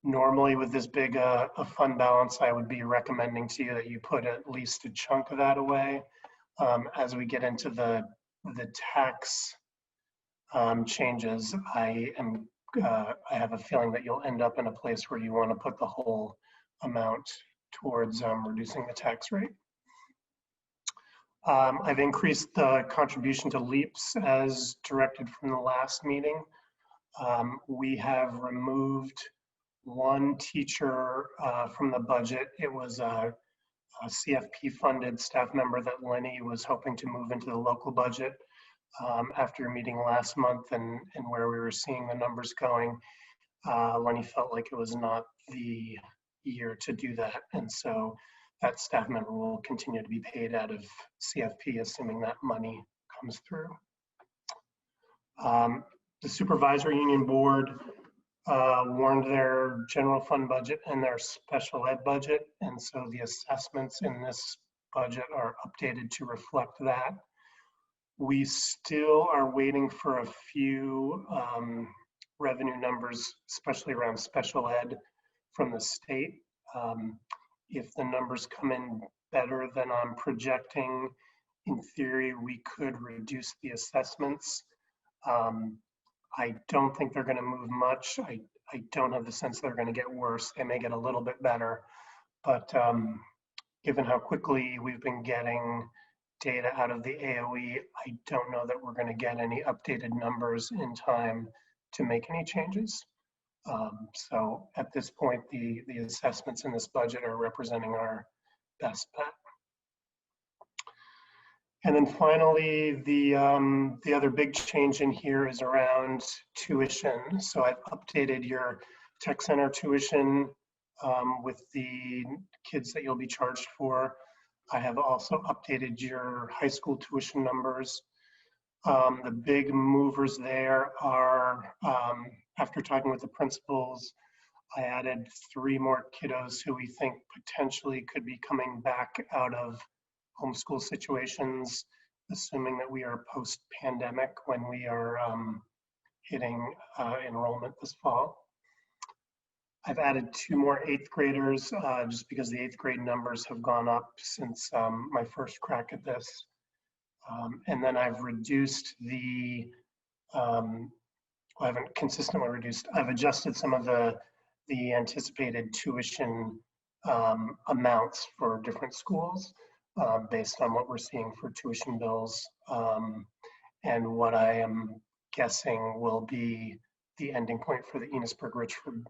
Normally with this big a fund balance, I would be recommending to you that you put at least a chunk of that away. As we get into the tax changes, I have a feeling that you'll end up in a place where you want to put the whole amount towards reducing the tax rate. I've increased the contribution to LEAPS as directed from the last meeting. We have removed one teacher from the budget. It was a CFP funded staff member that Lenny was hoping to move into the local budget. After your meeting last month and where we were seeing the numbers going, Lenny felt like it was not the year to do that. And so that staff member will continue to be paid out of CFP, assuming that money comes through. The supervisory union board warned their general fund budget and their special ed budget. And so the assessments in this budget are updated to reflect that. We still are waiting for a few revenue numbers, especially around special ed from the state. If the numbers come in better than I'm projecting, in theory, we could reduce the assessments. I don't think they're going to move much. I don't have the sense they're going to get worse. They may get a little bit better, but given how quickly we've been getting data out of the AOE, I don't know that we're going to get any updated numbers in time to make any changes. So at this point, the assessments in this budget are representing our best bet. And then finally, the other big change in here is around tuition. So I've updated your tech center tuition with the kids that you'll be charged for. I have also updated your high school tuition numbers. The big movers there are, after talking with the principals, I added 3 more kiddos who we think potentially could be coming back out of homeschool situations, assuming that we are post-pandemic when we are hitting enrollment this fall. I've added 2 more 8th graders just because the 8th grade numbers have gone up since my first crack at this. And then I've reduced the, I haven't consistently reduced, I've adjusted some of the anticipated tuition amounts for different schools based on what we're seeing for tuition bills and what I am guessing will be the ending point for the Enosburg-Richford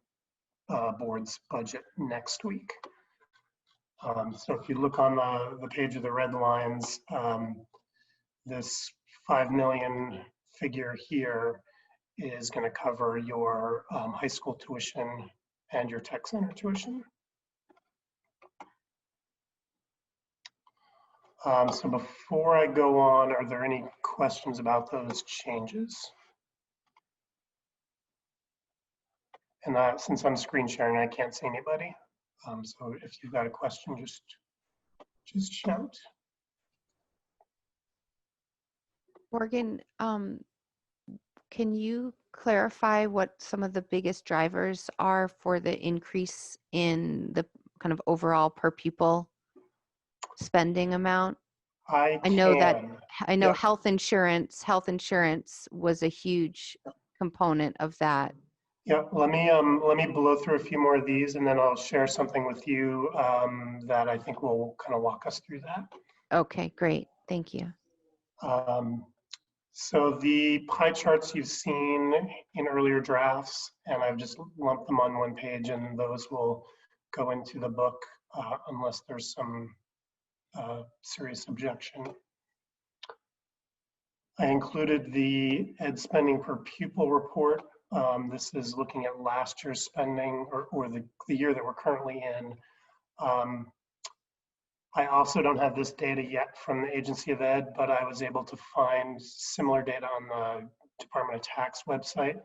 board's budget next week. So if you look on the page of the red lines, this 5 million figure here is going to cover your high school tuition and your tech center tuition. So before I go on, are there any questions about those changes? And since I'm screen sharing, I can't see anybody. So if you've got a question, just shout. Morgan, can you clarify what some of the biggest drivers are for the increase in the kind of overall per pupil spending amount? I know Yep. health insurance was a huge component of that. Yeah, let me blow through a few more of these, and then I'll share something with you that I think will kind of walk us through that. Okay, great. Thank you. So the pie charts you've seen in earlier drafts, and I've just lumped them on one page, and those will go into the book unless there's some serious objection. I included the ed spending per pupil report. This is looking at last year's spending or the year that we're currently in. I also don't have this data yet from the Agency of Ed, but I was able to find similar data on the Department of Tax website.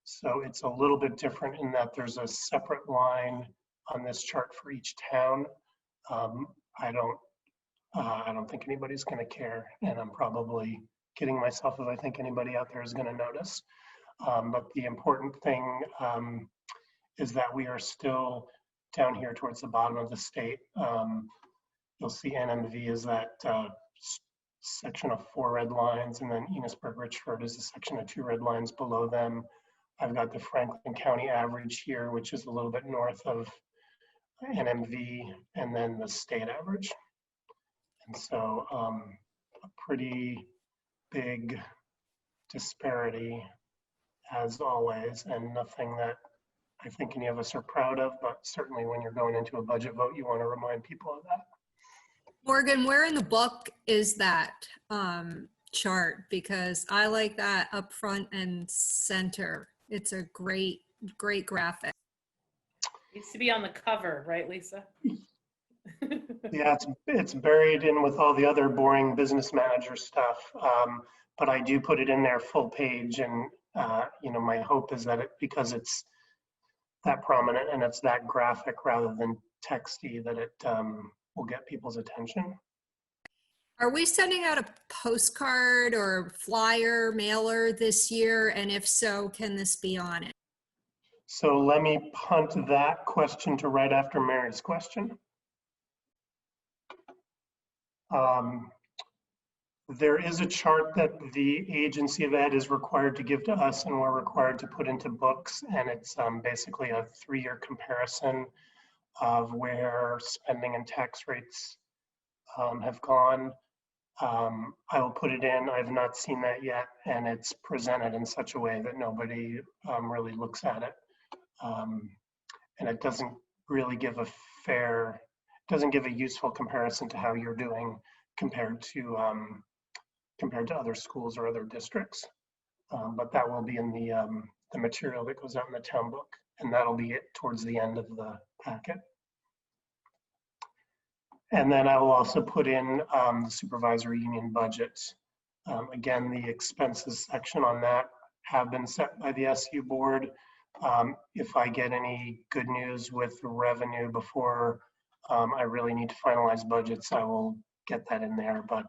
So it's a little bit different in that there's a separate line on this chart for each town. I don't think anybody's going to care, and I'm probably kidding myself if I think anybody out there is going to notice. But the important thing is that we are still down here towards the bottom of the state. You'll see NMV is that section of 4 red lines, and then Enosburg-Richford is a section of 2 red lines below them. I've got the Franklin County average here, which is a little bit north of NMV, and then the state average. And so a pretty big disparity as always, and nothing that I think any of us are proud of, but certainly when you're going into a budget vote, you want to remind people of that. Morgan, where in the book is that chart? Because I like that up front and center. It's a great graphic. Needs to be on the cover, right, Lisa? Yeah, it's buried in with all the other boring business manager stuff, but I do put it in there full page, and you know, my hope is that because it's that prominent and it's that graphic rather than texty, that it will get people's attention. Are we sending out a postcard or flyer mailer this year? And if so, can this be on it? So let me punt that question to right after Mary's question. There is a chart that the Agency of Ed is required to give to us and we're required to put into books, and it's basically a 3-year comparison of where spending and tax rates have gone. I will put it in. I've not seen that yet, and it's presented in such a way that nobody really looks at it. And it doesn't really give a useful comparison to how you're doing compared to other schools or other districts. But that will be in the material that goes out in the town book, and that'll be it towards the end of the packet. And then I will also put in the supervisory union budgets. Again, the expenses section on that have been set by the SU board. If I get any good news with revenue before I really need to finalize budgets, I will get that in there, but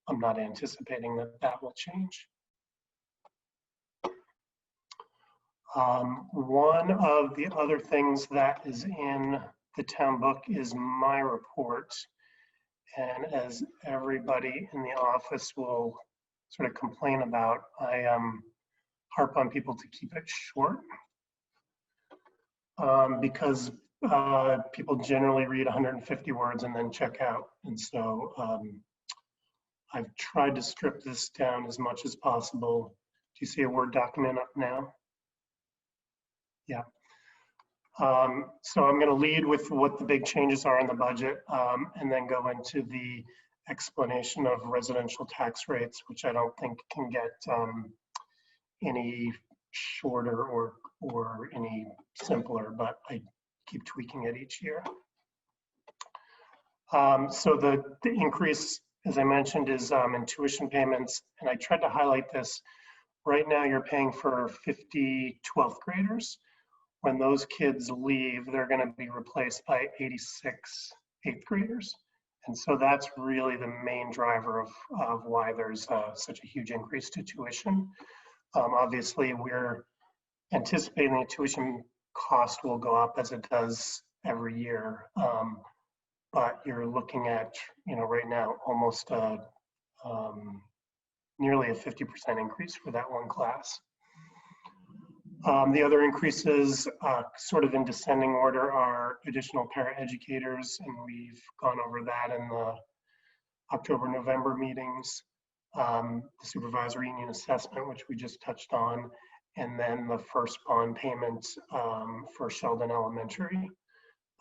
I'm not anticipating that will change. One of the other things that is in the town book is my report. And as everybody in the office will sort of complain about, I harp on people to keep it short because people generally read 150 words and then check out. And so I've tried to strip this down as much as possible. Do you see a Word document up now? Yeah. So I'm going to lead with what the big changes are in the budget and then go into the explanation of residential tax rates, which I don't think can get any shorter or any simpler, but I keep tweaking it each year. So the increase, as I mentioned, is in tuition payments, and I tried to highlight this. Right now you're paying for 50 12th graders. When those kids leave, they're going to be replaced by 86 8th graders. And so that's really the main driver of why there's such a huge increase to tuition. Obviously, we're anticipating the tuition cost will go up as it does every year. But you're looking at, right now, almost nearly a 50% increase for that one class. The other increases, sort of in descending order, are additional paraeducators, and we've gone over that in the October-November meetings, the supervisory union assessment, which we just touched on, and then the first bond payment for Sheldon Elementary.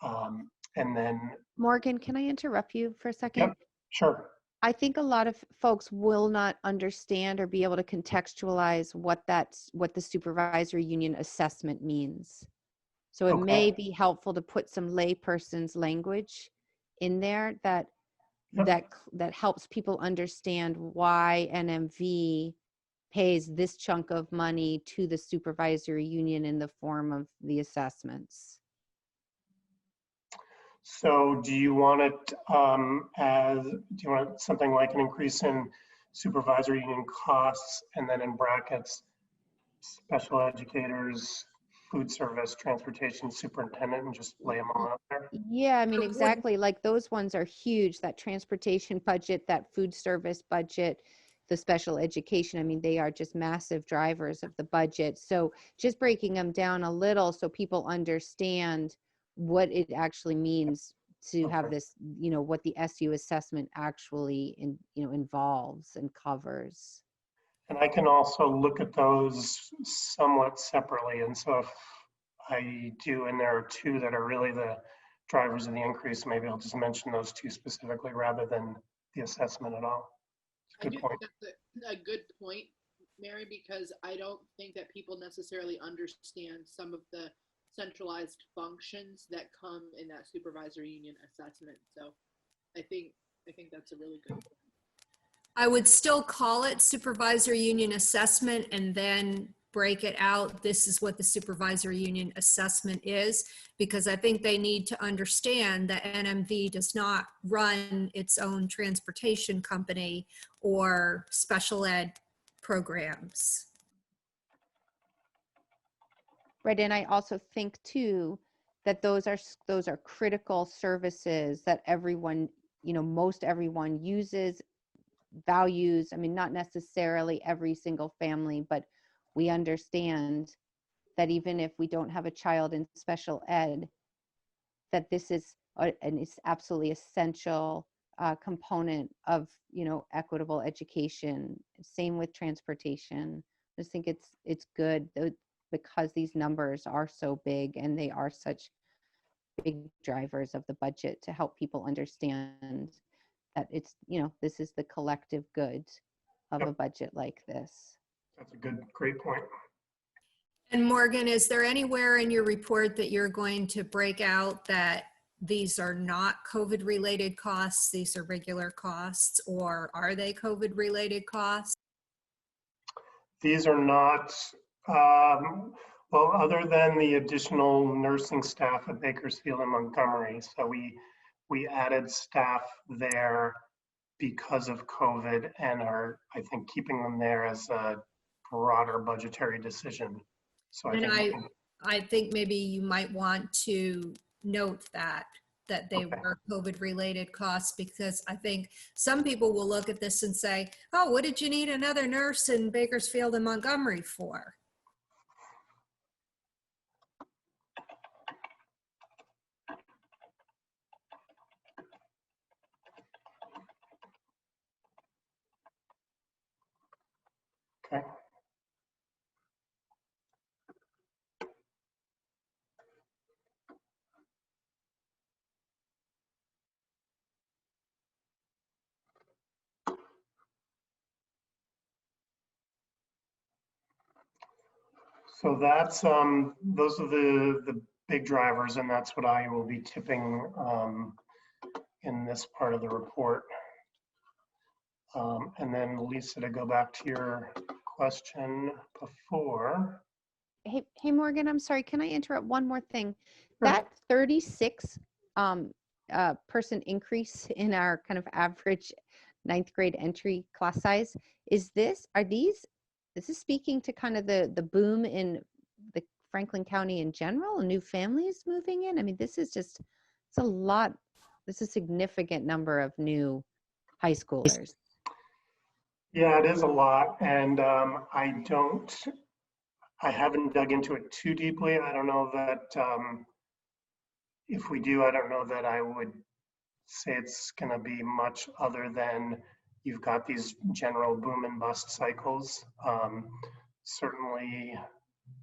And then— Morgan, can I interrupt you for a second? Yep, sure. I think a lot of folks will not understand or be able to contextualize what the supervisory union assessment means. So it may be helpful to put some layperson's language in there that helps people understand why NMV pays this chunk of money to the supervisory union in the form of the assessments. So do you want it do you want something like an increase in supervisory union costs, and then in brackets, special educators, food service, transportation superintendent, and just lay them all out there? Yeah, I mean, exactly. Like those ones are huge, that transportation budget, that food service budget, the special education. I mean, they are just massive drivers of the budget. So just breaking them down a little so people understand what it actually means to have this, what the SU assessment actually involves and covers. And I can also look at those somewhat separately. And so if I do, and there are two that are really the drivers of the increase, maybe I'll just mention those two specifically rather than the assessment at all. I do think that's a good point, Mary, because I don't think that people necessarily understand some of the centralized functions that come in that supervisory union assessment. So I think that's a really good point. I would still call it supervisory union assessment and then break it out. This is what the supervisory union assessment is, because I think they need to understand that NMV does not run its own transportation company or special ed programs. Right, and I also think too that those are critical services that everyone, most everyone uses, values. I mean, not necessarily every single family, but we understand that even if we don't have a child in special ed, that this is an absolutely essential component of equitable education. Same with transportation. I just think it's good because these numbers are so big and they are such big drivers of the budget, to help people understand that it's, this is the collective good of a budget like this. That's a great point. And Morgan, is there anywhere in your report that you're going to break out that these are not COVID related costs, these are regular costs, or are they COVID related costs? These are not, well, other than the additional nursing staff at Bakersfield and Montgomery. So we added staff there because of COVID and are, I think, keeping them there as a broader budgetary decision. So I And think, I think maybe you might want to note that they were COVID-related costs, because I think some people will look at this and say, oh, what did you need another nurse in Bakersfield and Montgomery for? okay. So that's, those are the big drivers, and that's what I will be tipping in this part of the report. And then Lisa, to go back to your question before. Hey, Morgan, I'm sorry. Can I interrupt one more thing? Sure. That 36 person increase in our kind of average ninth grade entry class size, is this speaking to kind of the boom in the Franklin County in general, new families moving in? I mean, this is it's a lot. This is a significant number of new high schoolers. Yeah, it is a lot. And I haven't dug into it too deeply. I don't know that if we do, I don't know that I would say it's going to be much other than you've got these general boom and bust cycles. Certainly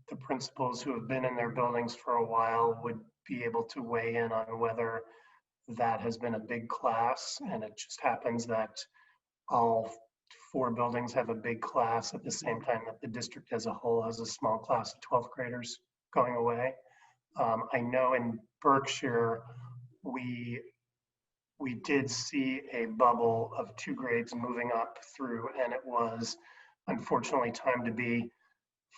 the principals who have been in their buildings for a while would be able to weigh in on whether that has been a big class, and it just happens that all 4 buildings have a big class at the same time that the district as a whole has a small class of 12th graders going away. I know in Berkshire, we did see a bubble of 2 grades moving up through, and it was unfortunately timed to be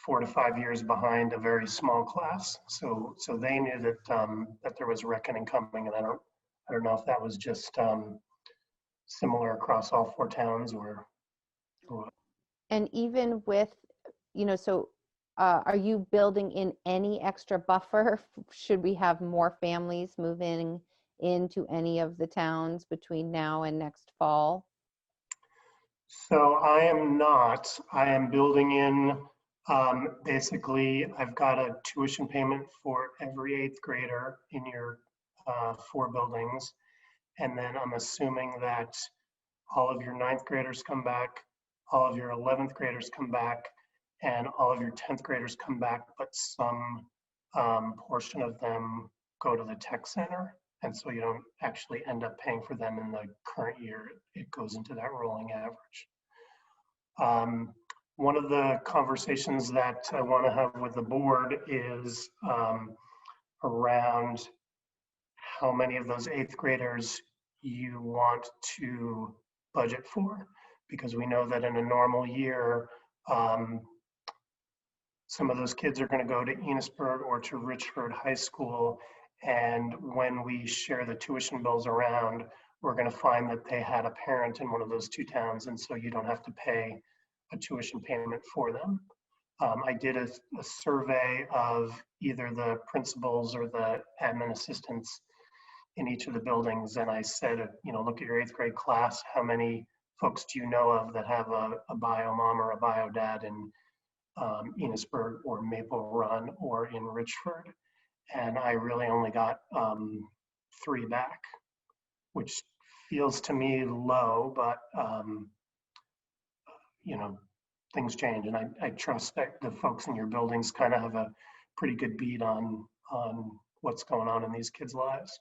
4 to 5 years behind a very small class. So they knew that that there was reckoning coming, and I don't know if that was just similar across all 4 towns or. And even with, so are you building in any extra buffer? Should we have more families moving into any of the towns between now and next fall? So I am not. I am building in, basically, I've got a tuition payment for every 8th grader in your 4 buildings. And then I'm assuming that all of your 9th graders come back, all of your 11th graders come back, and all of your 10th graders come back, but some portion of them go to the tech center. And so you don't actually end up paying for them in the current year. It goes into that rolling average. One of the conversations that I want to have with the board is around how many of those 8th graders you want to budget for, because we know that in a normal year, some of those kids are going to go to Enosburg or to Richford High School, and when we share the tuition bills around, we're going to find that they had a parent in one of those 2 towns, and so you don't have to pay a tuition payment for them. I did a survey of either the principals or the admin assistants in each of the buildings, and I said, look at your 8th grade class, how many folks do you know of that have a bio mom or a bio dad in Enosburg or Maple Run or in Richford? And I really only got 3 back, which feels to me low, but things change, and I trust that the folks in your buildings kind of have a pretty good beat on what's going on in these kids' lives.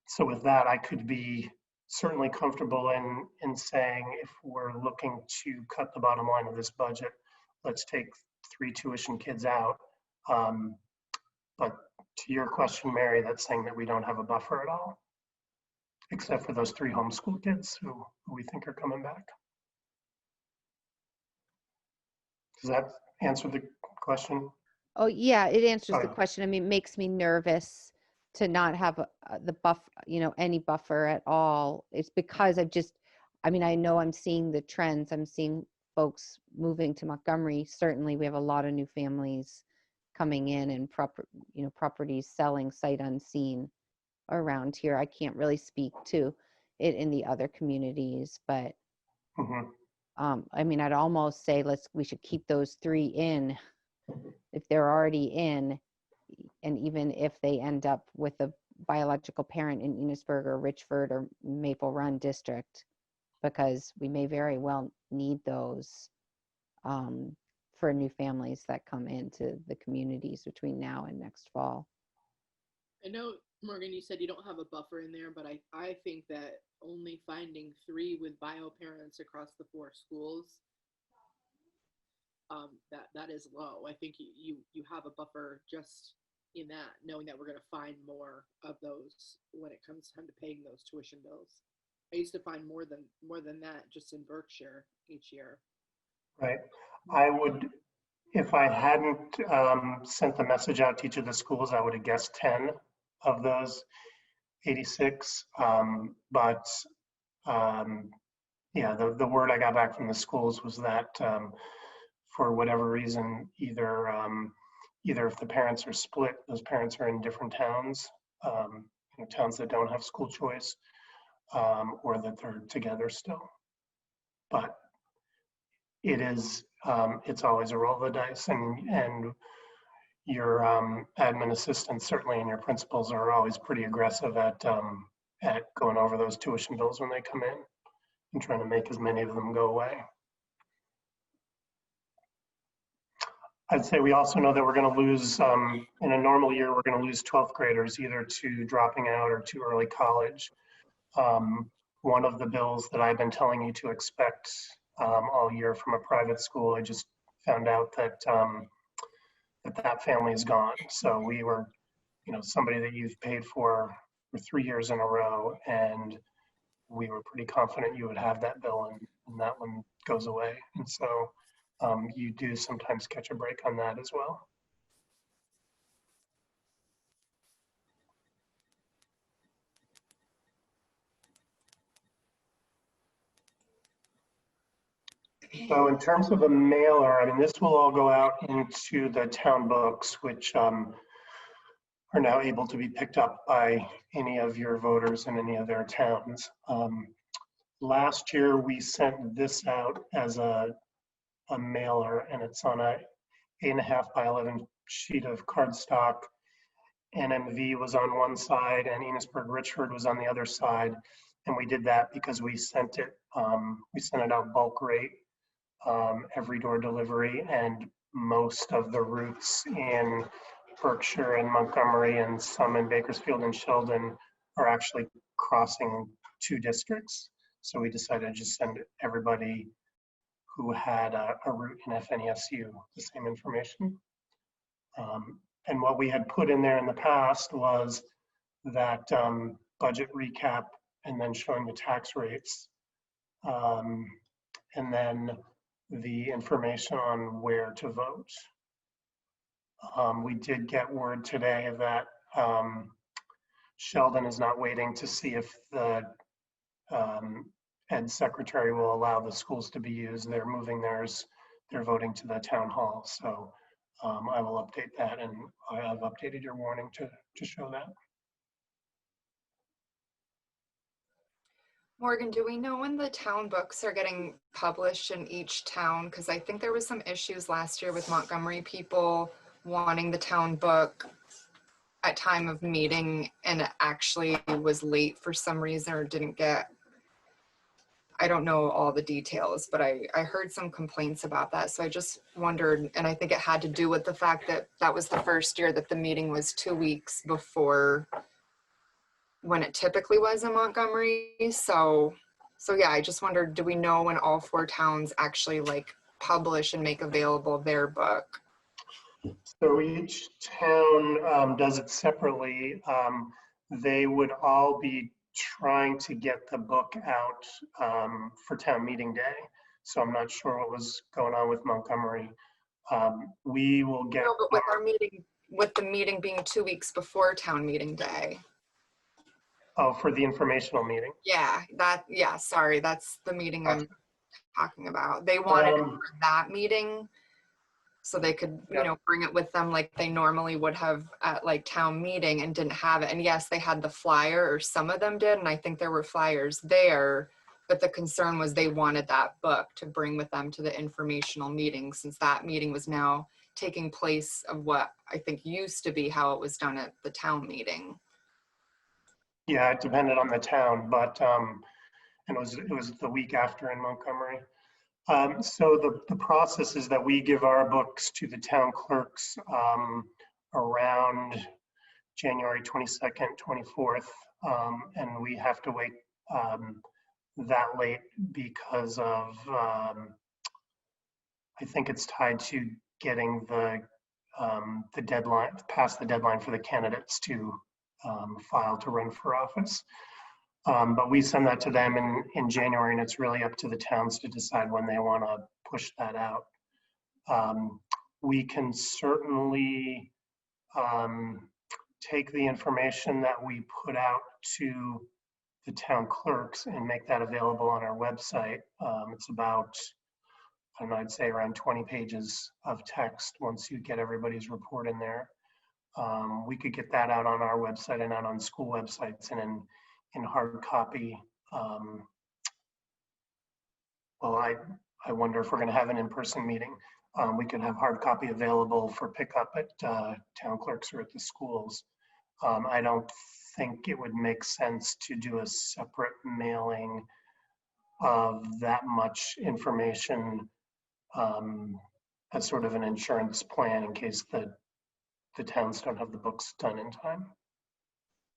So with that, I could be certainly comfortable in saying, if we're looking to cut the bottom line of this budget, let's take 3 tuition kids out. But to your question, Mary, that's saying that we don't have a buffer at all, except for those 3 homeschool kids who we think are coming back. Does that answer the question? Oh, yeah, it answers the Oh. question. I mean, it makes me nervous to not have the any buffer at all. It's because I know I'm seeing the trends. I'm seeing folks moving to Montgomery. Certainly, we have a lot of new families coming in and properties selling sight unseen around here. I can't really speak to it in the other communities, but I mean, I'd almost say we should keep those 3 in if they're already in, and even if they end up with a biological parent in Enosburg or Richford or Maple Run district, because we may very well need those for new families that come into the communities between now and next fall. I know, Morgan, you said you don't have a buffer in there, but I think that only finding 3 with bio parents across the 4 schools, that is low. I think you have a buffer just in that, knowing that we're going to find more of those when it comes time to paying those tuition bills. I used to find more than that just in Berkshire each year. Right. I would, if I hadn't sent the message out to each of the schools, I would have guessed 10 of those 86. Yeah, the word I got back from the schools was that for whatever reason, either if the parents are split, those parents are in different towns, towns that don't have school choice, or that they're together still. But it is, it's always a roll of the dice, and your admin assistants certainly and your principals are always pretty aggressive at going over those tuition bills when they come in and trying to make as many of them go away. I'd say we also know that we're going to lose, in a normal year, we're going to lose 12th graders either to dropping out or to early college. One of the bills that I've been telling you to expect all year from a private school, I just found out that that family is gone. So we were, somebody that you've paid for 3 years in a row, and we were pretty confident you would have that bill, and that one goes away. And so you do sometimes catch a break on that as well. So in terms of a mailer, I mean, this will all go out into the town books, which are now able to be picked up by any of your voters in any of their towns. Last year, we sent this out as a mailer, and it's on a 8.5 by 11 sheet of cardstock. NMV was on one side and Enosburg Richford was on the other side. And we did that because we sent it out bulk rate, every door delivery, and most of the routes in Berkshire and Montgomery and some in Bakersfield and Sheldon are actually crossing 2 districts. So we decided to just send everybody who had a route in FNESU the same information. And what we had put in there in the past was that budget recap and then showing the tax rates, and then the information on where to vote. We did get word today that Sheldon is not waiting to see if the Ed secretary will allow the schools to be used. They're moving theirs, they're voting to the town hall. So I will update that, and I've updated your warning to show that. Morgan, do we know when the town books are getting published in each town? Because I think there was some issues last year with Montgomery people wanting the town book at time of meeting, and it actually was late for some reason or didn't get, I don't know all the details, but I heard some complaints about that. So I just wondered, and I think it had to do with the fact that that was the first year that the meeting was 2 weeks before when it typically was in Montgomery. So yeah, I just wondered, do we know when all 4 towns actually like publish and make available their book? So each town does it separately. They would all be trying to get the book out for town meeting day. So I'm not sure what was going on with Montgomery. We will get. No, but with our meeting, with the meeting being 2 weeks before town meeting day. Oh, for the informational meeting. Yeah, sorry, that's the meeting I'm talking about. They wanted it for that meeting, so they could, Yeah. you know, bring it with them like they normally would have at like town meeting and didn't have it. And yes, they had the flyer, or some of them did, and I think there were flyers there, but the concern was they wanted that book to bring with them to the informational meeting, since that meeting was now taking place of what I think used to be how it was done at the town meeting. Yeah, it depended on the town, but and it was the week after in Montgomery. So the process is that we give our books to the town clerks around January 22nd, 24th, and we have to wait that late because of I think it's tied to getting the deadline, past the deadline for the candidates to file to run for office. But we send that to them in January, and it's really up to the towns to decide when they want to push that out. We can certainly take the information that we put out to the town clerks and make that available on our website. It's about, I don't know, I'd say around 20 pages of text once you get everybody's report in there. We could get that out on our website and out on school websites and in hard copy. Well, I wonder if we're going to have an in-person meeting. We could have hard copy available for pickup at town clerks or at the schools. I don't think it would make sense to do a separate mailing of that much information as sort of an insurance plan in case the towns don't have the books done in time.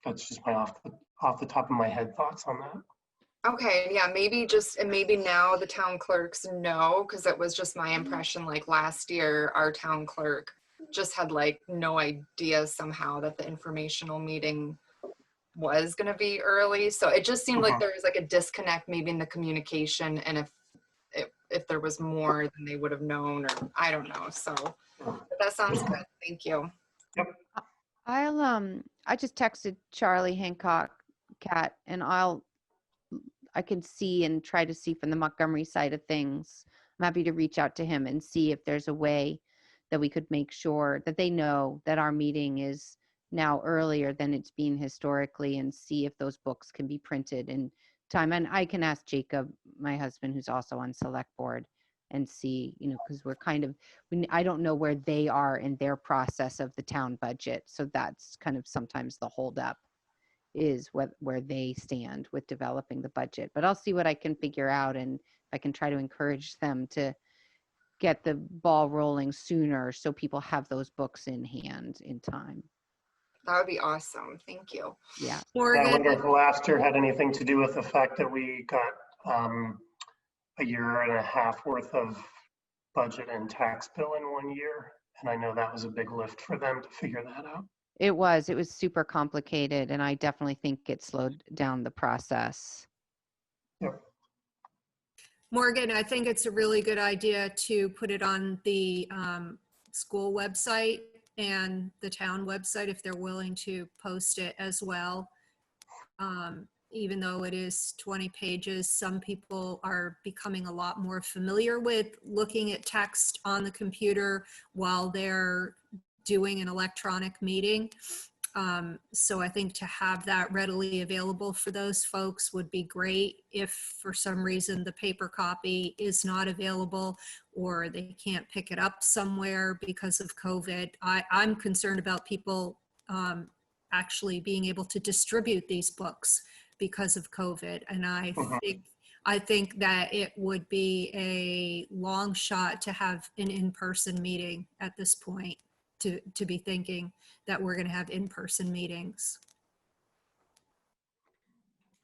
That's just my off the top of my head thoughts on that. Okay, yeah, maybe just, and maybe now the town clerks know, because it was just my impression, like last year, our town clerk just had like no idea somehow that the informational meeting was going to be early. So it just seemed like there was like a disconnect maybe in the communication, and if there was more than they would have known, or I don't know. So but that sounds good. Thank you. Yep. I just texted Charlie Hancock, Kat, and I can see and try to see from the Montgomery side of things. I'm happy to reach out to him and see if there's a way that we could make sure that they know that our meeting is now earlier than it's been historically, and see if those books can be printed in time. And I can ask Jacob, my husband, who's also on select board, and see, you know, because we're kind of, I don't know where they are in their process of the town budget. So that's kind of sometimes the holdup, is where they stand with developing the budget. But I'll see what I can figure out, and I can try to encourage them to get the ball rolling sooner so people have those books in hand in time. That would be awesome. Thank you. Yeah. I wonder if last year had anything to do with the fact that we got a year and a half worth of budget and tax bill in 1 year. And I know that was a big lift for them to figure that out. It was super complicated, and I definitely think it slowed down the process. Yep. Morgan, I think it's a really good idea to put it on the school website and the town website if they're willing to post it as well. Even though it is 20 pages, some people are becoming a lot more familiar with looking at text on the computer while they're doing an electronic meeting. So I think to have that readily available for those folks would be great. If for some reason the paper copy is not available, or they can't pick it up somewhere because of COVID, I'm concerned about people actually being able to distribute these books because of COVID. And I think that it would be a long shot to have an in-person meeting at this point, to be thinking that we're going to have in-person meetings.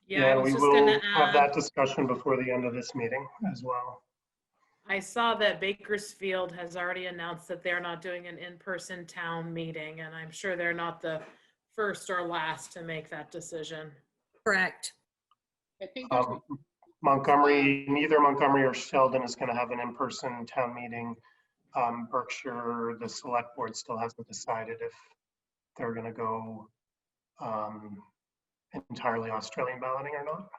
Yeah, I was we just will gonna have that add, discussion before the end of this meeting as well. I saw that Bakersfield has already announced that they're not doing an in-person town meeting, and I'm sure they're not the first or last to make that decision. Correct. I think Montgomery, neither Montgomery or Sheldon is going to have an in-person town meeting. Berkshire, the select board still hasn't decided if they're going to go entirely Australian balloting or not.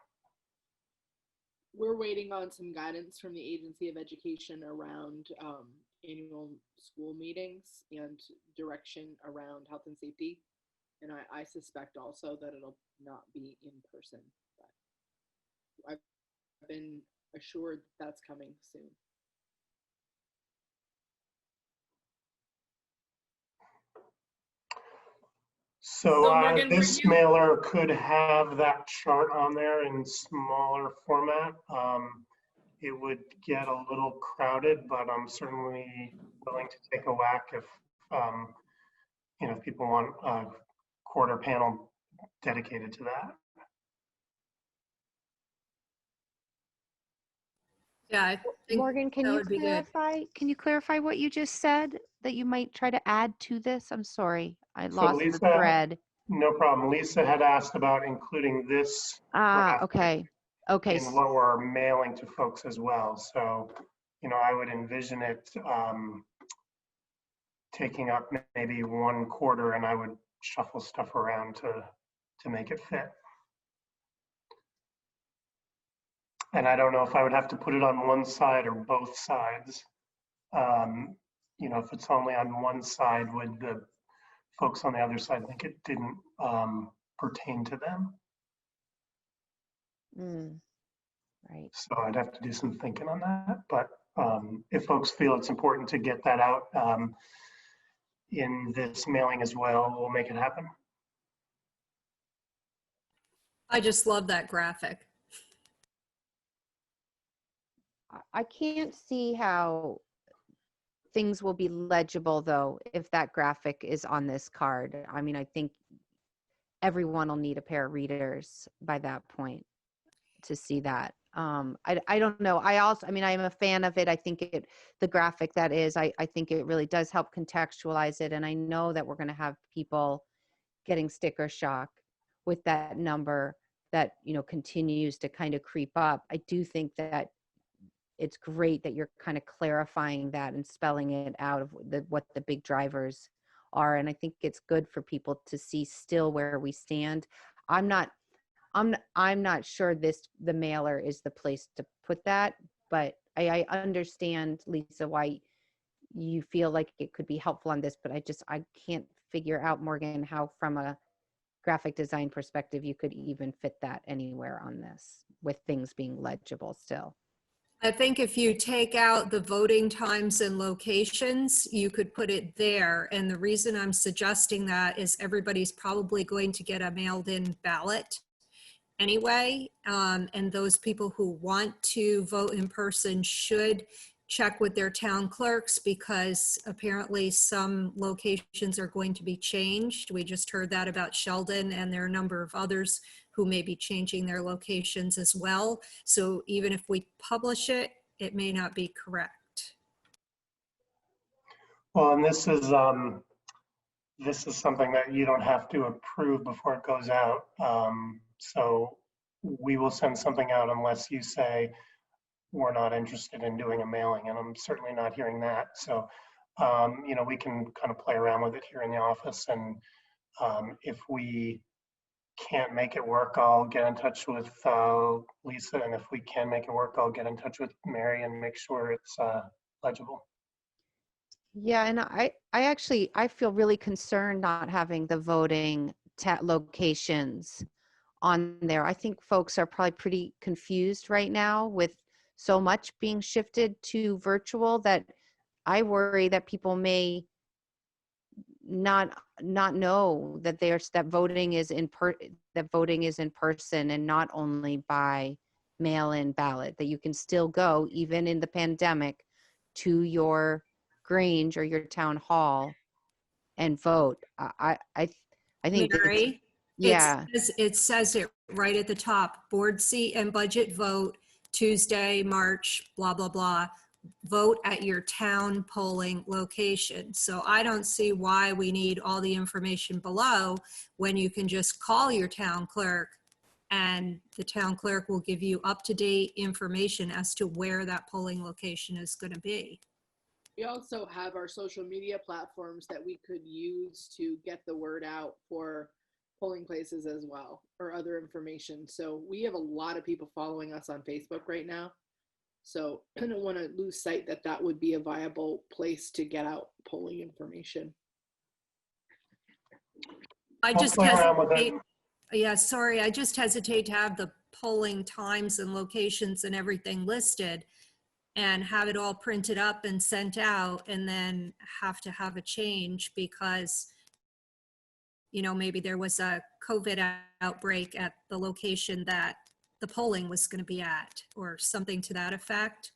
we're waiting on some guidance from the Agency of Education around annual school meetings and direction around health and safety. And I suspect also that it'll not be in person, but I've been assured that's coming soon. So Morgan, were this you- mailer could have that chart on there in smaller format. It would get a little crowded, but I'm certainly willing to take a whack if, if people want a quarter panel dedicated to that. Yeah, I think Morgan, can that you would be good. clarify? Can you clarify what you just said that you might try to add to this? I'm sorry, I So lost the Lisa, thread. no problem. Lisa had asked about including this graphic Okay. Okay. in what we're mailing to folks as well. So, I would envision it taking up maybe 1/4, and I would shuffle stuff around to make it fit. And I don't know if I would have to put it on one side or both sides. If it's only on one side, would the folks on the other side think it didn't pertain to them? Right. So I'd have to do some thinking on that. But if folks feel it's important to get that out in this mailing as well, we'll make it happen. I just love that graphic. I can't see how things will be legible though if that graphic is on this card. I mean, I think everyone will need a pair of readers by that point to see that. I don't know. I am a fan of it. I think the graphic that is, I think it really does help contextualize it. And I know that we're going to have people getting sticker shock with that number that, continues to kind of creep up. I do think that it's great that you're kind of clarifying that and spelling it out of what the big drivers are. And I think it's good for people to see still where we stand. I'm not sure the mailer is the place to put that, but I understand, Lisa, why you feel like it could be helpful on this, but I can't figure out, Morgan, how from a graphic design perspective you could even fit that anywhere on this with things being legible still. I think if you take out the voting times and locations, you could put it there. And the reason I'm suggesting that is everybody's probably going to get a mailed in ballot anyway. And those people who want to vote in person should check with their town clerks because apparently some locations are going to be changed. We just heard that about Sheldon, and there are a number of others who may be changing their locations as well. So even if we publish it, it may not be correct. Well, and this is something that you don't have to approve before it goes out. So we will send something out unless you say we're not interested in doing a mailing, and I'm certainly not hearing that. So, we can kind of play around with it here in the office, and if we can't make it work, I'll get in touch with Lisa, and if we can make it work, I'll get in touch with Mary and make sure it's legible. Yeah, and I feel really concerned not having the voting locations on there. I think folks are probably pretty confused right now with so much being shifted to virtual that I worry that people may not know that that voting is in person and not only by mail-in ballot, that you can still go even in the pandemic to your Grange or your town hall and vote. I think Mary, yeah. it says it right at the top, board seat and budget vote Tuesday, March, blah, blah, blah. Vote at your town polling location. So I don't see why we need all the information below when you can just call your town clerk and the town clerk will give you up-to-date information as to where that polling location is going to be. We also have our social media platforms that we could use to get the word out for polling places as well, or other information. So we have a lot of people following us on Facebook right now. So I don't want to lose sight that that would be a viable place to get out polling information. I just play around with it. hesitate. Yeah, sorry, I just hesitate to have the polling times and locations and everything listed and have it all printed up and sent out and then have to have a change because, you know, maybe there was a COVID outbreak at the location that the polling was going to be at or something to that effect.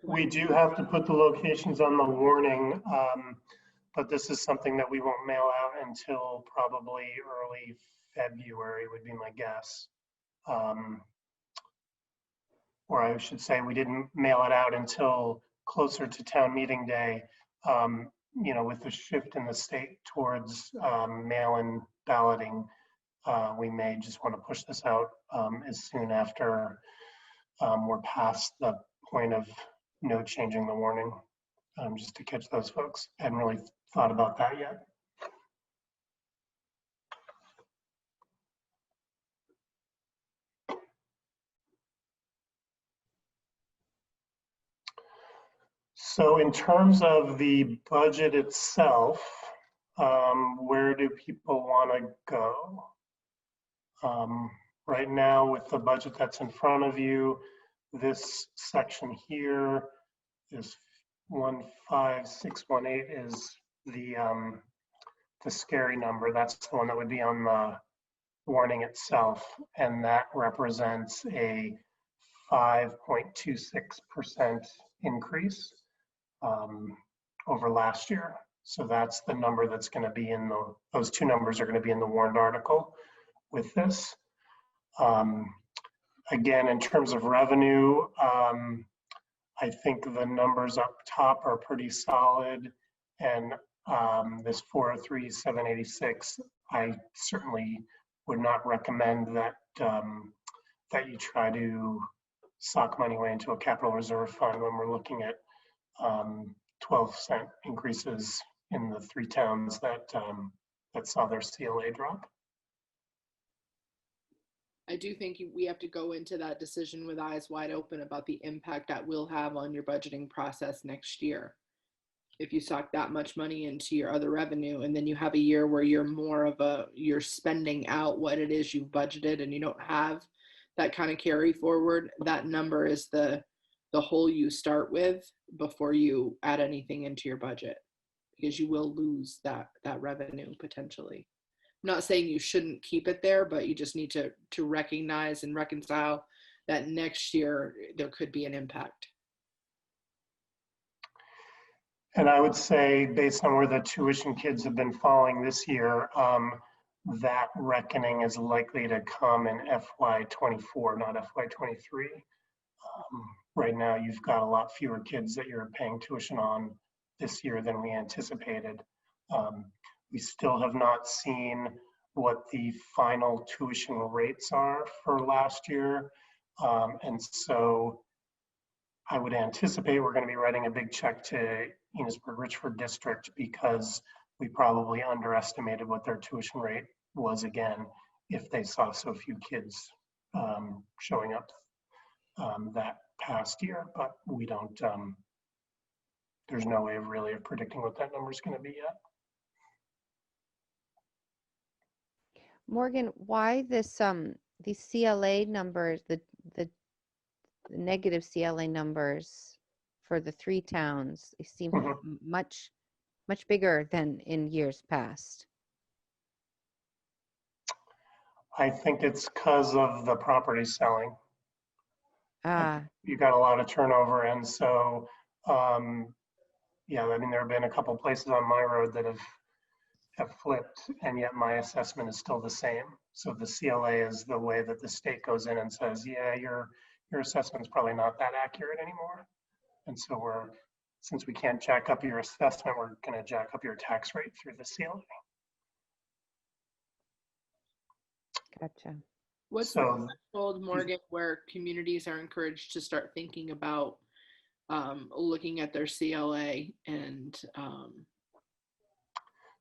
We do have to put the locations on the warning, but this is something that we won't mail out until probably early February would be my guess. Or I should say we didn't mail it out until closer to town meeting day. You know, with the shift in the state towards mail-in balloting, we may just want to push this out as soon after we're past the point of no changing the warning, just to catch those folks. I hadn't really thought about that yet. So in terms of the budget itself, where do people want to go? Right now with the budget that's in front of you, this section here is 15618 is the scary number. That's the one that would be on the warning itself, and that represents a 5.26% increase over last year. So that's the number that's going to be in the, those two numbers are going to be in the warrant article with this. Again, in terms of revenue, I think the numbers up top are pretty solid, and this 403,786, I certainly would not recommend that that you try to sock money away into a capital reserve fund when we're looking at 12% increases in the three towns that that saw their CLA drop. I do think we have to go into that decision with eyes wide open about the impact that will have on your budgeting process next year. If you sock that much money into your other revenue and then you have a year where you're more of you're spending out what it is you've budgeted and you don't have that kind of carry forward, that number is the hole you start with before you add anything into your budget, because you will lose that revenue potentially. I'm not saying you shouldn't keep it there, but you just need to recognize and reconcile that next year there could be an impact. And I would say, based on where the tuition kids have been falling this year, that reckoning is likely to come in FY24, not FY23. Right now, you've got a lot fewer kids that you're paying tuition on this year than we anticipated. We still have not seen what the final tuition rates are for last year. And so I would anticipate we're going to be writing a big check to Enosburg-Richford District because we probably underestimated what their tuition rate was again if they saw so few kids showing up that past year. But we don't, there's no way of really predicting what that number is going to be yet. Morgan, why this these CLA numbers, the negative CLA numbers for the three towns, they seem much bigger than in years past? I think it's because of the property selling. You got a lot of turnover, and so yeah, I mean there have been a couple places on my road that have flipped, and yet my assessment is still the same. So the CLA is the way that the state goes in and says, yeah, your assessment's probably not that accurate anymore. And so since we can't jack up your assessment, we're going to jack up your tax rate through the CLA. Gotcha. What's the threshold, Morgan, where communities are encouraged to start thinking about looking at their CLA and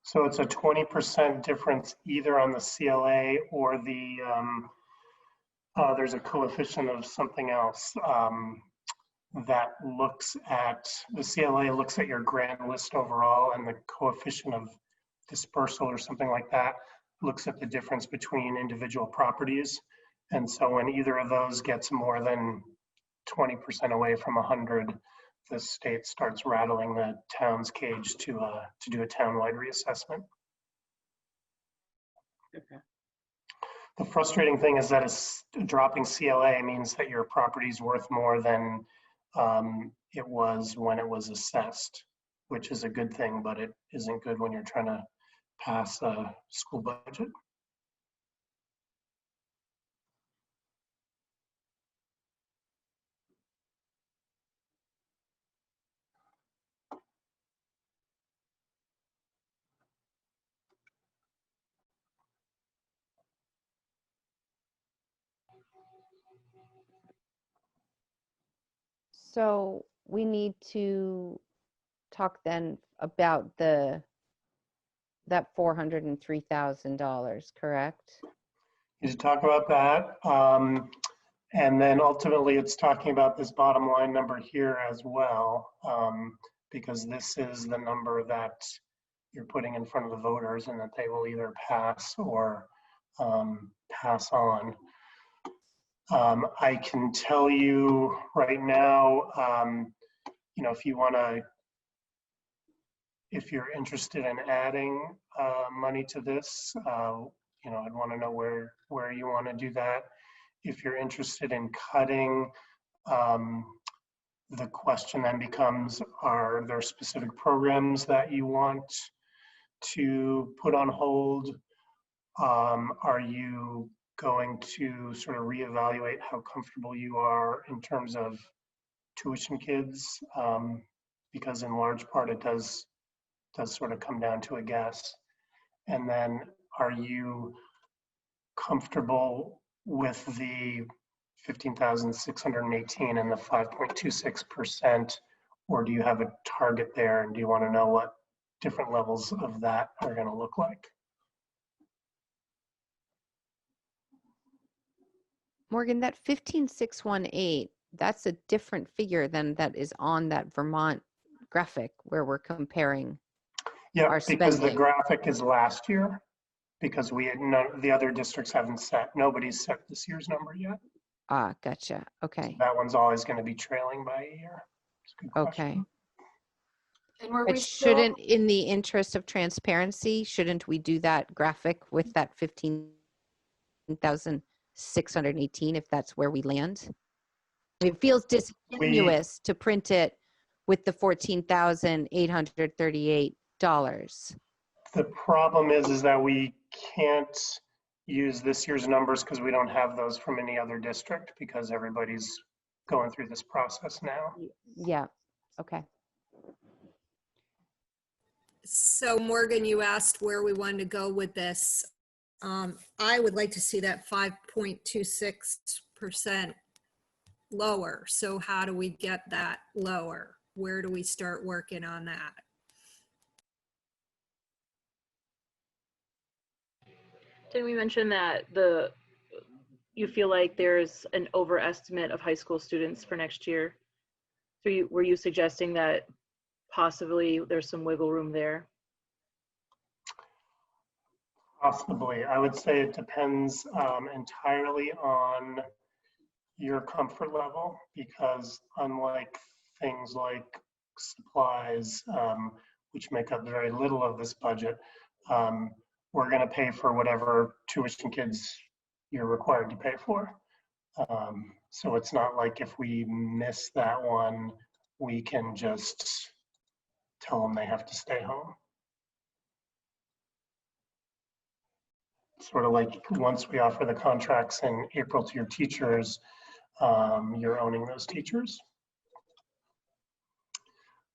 so it's a 20% difference either on the CLA or the There's a coefficient of something else that looks at, the CLA looks at your grant list overall, and the coefficient of dispersal or something like that looks at the difference between individual properties. And so when either of those gets more than 20% away from 100, the state starts rattling the town's cage to do a townwide reassessment. Okay. The frustrating thing is that a dropping CLA means that your property's worth more than it was when it was assessed, which is a good thing, but it isn't good when you're trying to pass a school budget. So we need to talk then about that $403,000, correct? You should talk about that. And then ultimately it's talking about this bottom line number here as well, because this is the number that you're putting in front of the voters and that they will either pass or pass on. I can tell you right now, you know, if you're interested in adding money to this, you know, I'd want to know where you want to do that. If you're interested in cutting, the question then becomes, are there specific programs that you want to put on hold? Are you going to sort of reevaluate how comfortable you are in terms of tuition kids? Because in large part it does sort of come down to a guess. And then are you comfortable with the 15,618 and the 5.26%, or do you have a target there, and do you want to know what different levels of that are going to look like? Morgan, that 15,618, that's a different figure than that is on that Vermont graphic where we're comparing our spending. Because the graphic is last year, because the other districts haven't nobody's set this year's number yet. Ah, gotcha. Okay. So that one's always going to be trailing by a year. Okay. And were But we still, shouldn't, in the interest of transparency, shouldn't we do that graphic with that 15,618 if that's where we land? It feels disingenuous to print it with the $14,838. The problem is that we can't use this year's numbers because we don't have those from any other district, because everybody's going through this process now. Yeah. Okay. So Morgan, you asked where we wanted to go with this. I would like to see that 5.26% lower. So how do we get that lower? Where do we start working on that? Didn't we mention that you feel like there's an overestimate of high school students for next year? So were you suggesting that possibly there's some wiggle room there? Possibly. I would say it depends entirely on your comfort level, because unlike things like supplies, which make up very little of this budget, we're going to pay for whatever tuition kids you're required to pay for. So it's not like if we miss that one, we can just tell them they have to stay home. Sort of like once we offer the contracts in April to your teachers, you're owning those teachers.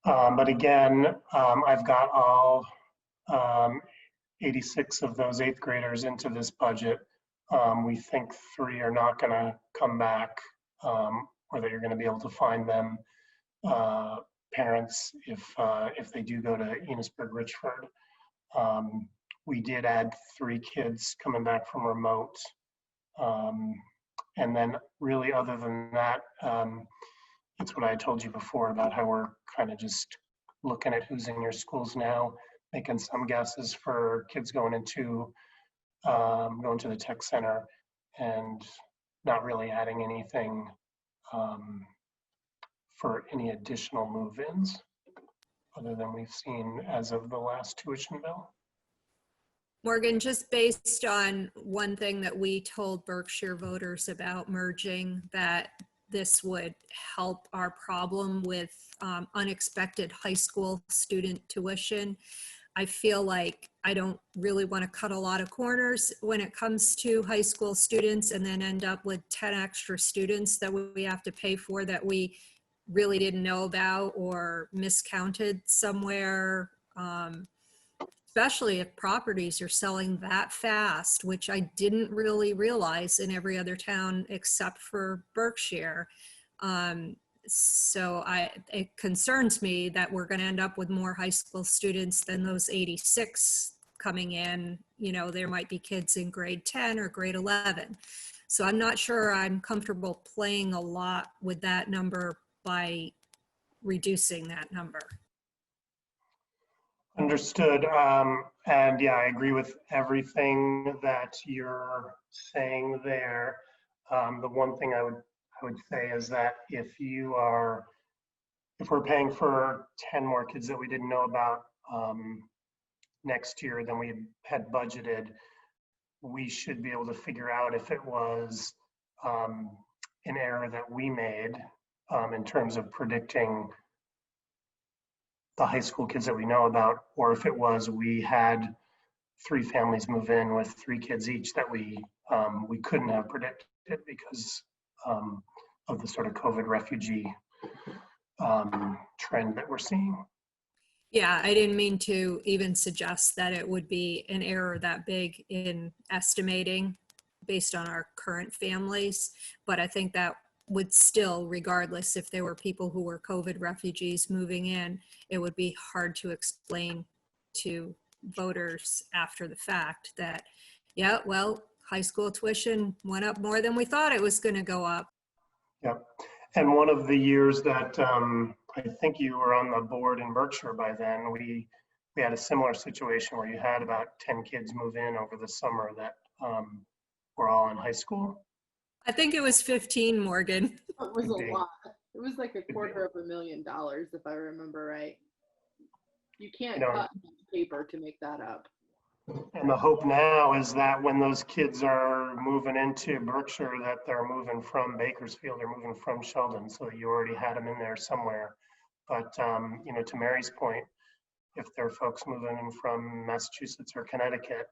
But again, I've got all 86 of those 8th graders into this budget. We think 3 are not going to come back, or that you're going to be able to find them parents if they do go to Enosburg Richford. We did add 3 kids coming back from remote And then really other than that, it's what I told you before about how we're kind of just looking at who's in your schools now, making some guesses for kids going to the tech center, and not really adding anything for any additional move-ins other than we've seen as of the last tuition bill. Morgan, just based on one thing that we told Berkshire voters about merging, that this would help our problem with unexpected high school student tuition. I feel like I don't really want to cut a lot of corners when it comes to high school students and then end up with 10 extra students that we have to pay for that we really didn't know about or miscounted somewhere. Especially if properties are selling that fast, which I didn't really realize in every other town except for Berkshire. So it concerns me that we're going to end up with more high school students than those 86 coming in. You know, there might be kids in grade 10 or grade 11. So I'm not sure I'm comfortable playing a lot with that number by reducing that number. Understood. And yeah, I agree with everything that you're saying there. The one thing I would say is that if we're paying for 10 more kids that we didn't know about next year than we had budgeted, we should be able to figure out if it was an error that we made in terms of predicting the high school kids that we know about, or if it was we had 3 families move in with 3 kids each that we couldn't have predicted because of the sort of COVID refugee trend that we're seeing. Yeah, I didn't mean to even suggest that it would be an error that big in estimating based on our current families, but I think that would still, regardless if there were people who were COVID refugees moving in, it would be hard to explain to voters after the fact that, yeah, well, high school tuition went up more than we thought it was going to go up. Yep. And one of the years that I think you were on the board in Berkshire by then, we had a similar situation where you had about 10 kids move in over the summer that were all in high school. I think it was 15, Morgan. It was a lot. It was like $250,000 if I remember right. You can't cut paper to make that up. And the hope now is that when those kids are moving into Berkshire, that they're moving from Bakersfield, they're moving from Sheldon, so that you already had them in there somewhere. But you know, to Mary's point, if there are folks moving in from Massachusetts or Connecticut,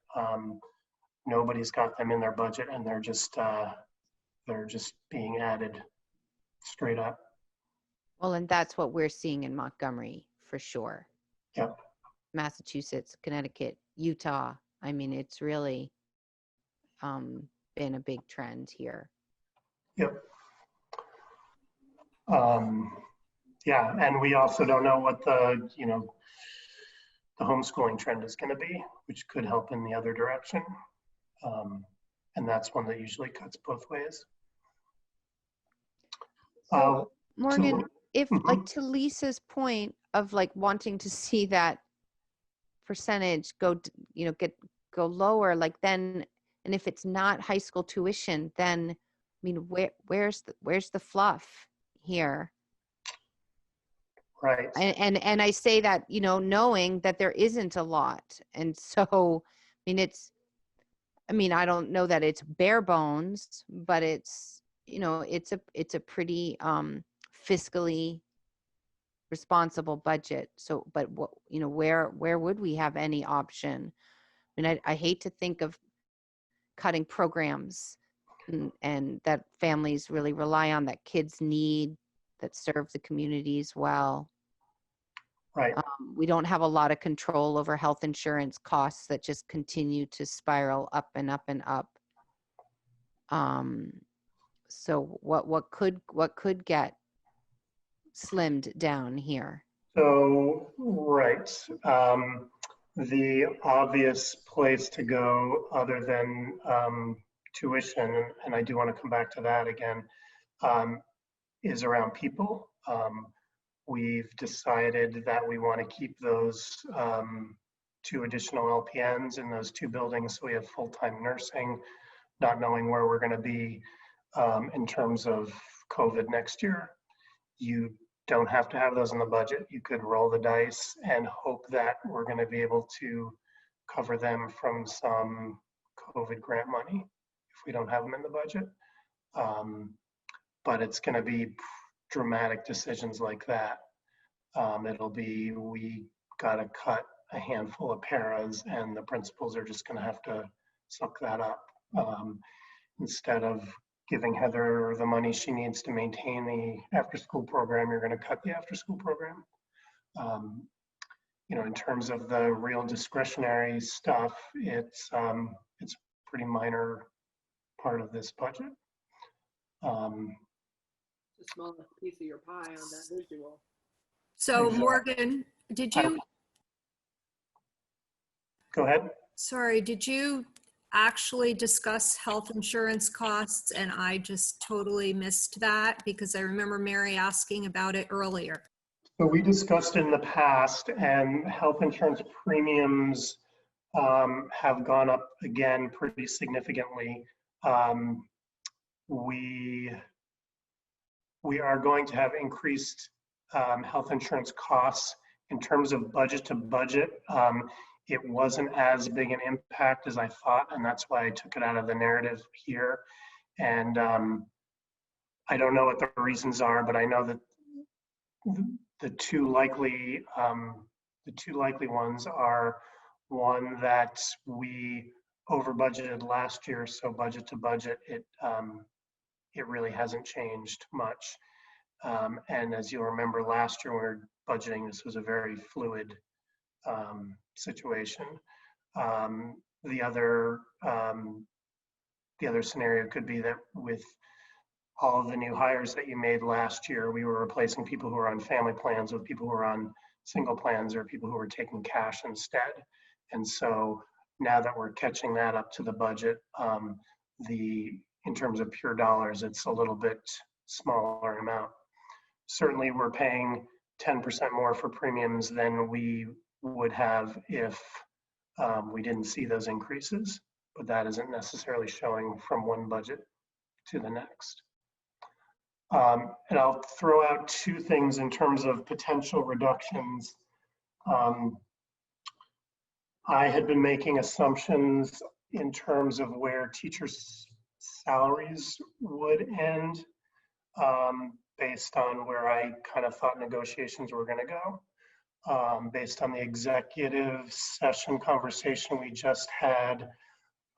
nobody's got them in their budget, and they're just being added straight up. Well, and that's what we're seeing in Montgomery for sure. Yep. Massachusetts, Connecticut, Utah. I mean, it's really been a big trend here. Yep. Yeah, and we also don't know what the homeschooling trend is going to be, which could help in the other direction. And that's one that usually cuts both ways. Morgan, if like to Lisa's point of like wanting to see that percentage go lower, like then, and if it's not high school tuition, then I mean, where's the fluff here? Right. And I say that, you know, knowing that there isn't a lot. And so, I mean, I don't know that it's bare bones, but it's, you know, it's a pretty fiscally responsible budget. So, but what, you know, where would we have any option? I mean, I hate to think of cutting programs and that families really rely on, that kids need, that serve the communities well. Right. We don't have a lot of control over health insurance costs that just continue to spiral up and up and up. So what could get slimmed down here? So, right. The obvious place to go, other than tuition, and I do want to come back to that again, is around people. We've decided that we want to keep those 2 additional LPNs in those 2 buildings, so we have full-time nursing, not knowing where we're going to be in terms of COVID next year. You don't have to have those in the budget. You could roll the dice and hope that we're going to be able to cover them from some COVID grant money if we don't have them in the budget. But it's going to be dramatic decisions like that. It'll be, we got to cut a handful of paras and the principals are just going to have to suck that up. Instead of giving Heather the money she needs to maintain the after-school program, you're going to cut the after-school program. You know, in terms of the real discretionary stuff, it's pretty minor part of this budget. The smallest piece of your pie on that visual. So Exactly. Morgan, did you, Go ahead. sorry, did you actually discuss health insurance costs and I just totally missed that? Because I remember Mary asking about it earlier. So we discussed in the past, and health insurance premiums have gone up again pretty significantly. We are going to have increased health insurance costs. In terms of budget to budget, it wasn't as big an impact as I thought, and that's why I took it out of the narrative here. And I don't know what the reasons are, but I know that the two likely ones are, one, that we over budgeted last year, so budget to budget, it really hasn't changed much. And as you'll remember, last year when we were budgeting, this was a very fluid situation. The other scenario could be that with all of the new hires that you made last year, we were replacing people who are on family plans with people who are on single plans or people who are taking cash instead. And so now that we're catching that up to the budget, in terms of pure dollars, it's a little bit smaller amount. Certainly we're paying 10% more for premiums than we would have if we didn't see those increases, but that isn't necessarily showing from one budget to the next. And I'll throw out 2 things in terms of potential reductions. I had been making assumptions in terms of where teachers' salaries would end based on where I kind of thought negotiations were going to go. Based on the executive session conversation we just had,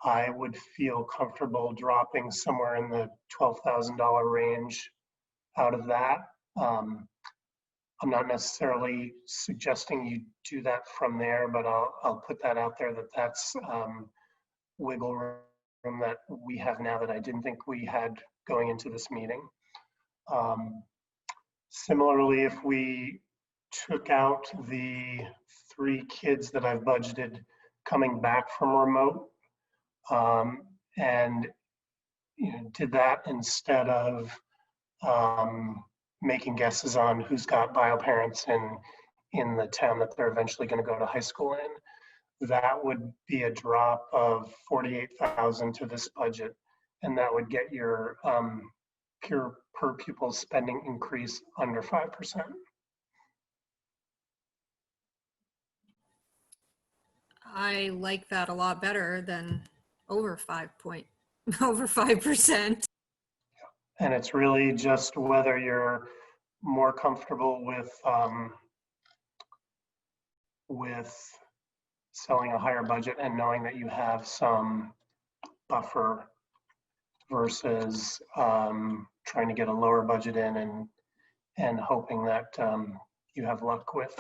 I would feel comfortable dropping somewhere in the $12,000 range out of that. I'm not necessarily suggesting you do that from there, but I'll put that out there that that's wiggle room that we have now that I didn't think we had going into this meeting. Similarly, if we took out the 3 kids that I've budgeted coming back from remote and did that instead of making guesses on who's got bio parents in the town that they're eventually going to go to high school in, that would be a drop of $48,000 to this budget, and that would get your pure per pupil spending increase under 5%. I like that a lot better than over 5%. And it's really just whether you're more comfortable with selling a higher budget and knowing that you have some buffer versus trying to get a lower budget in and hoping that you have luck with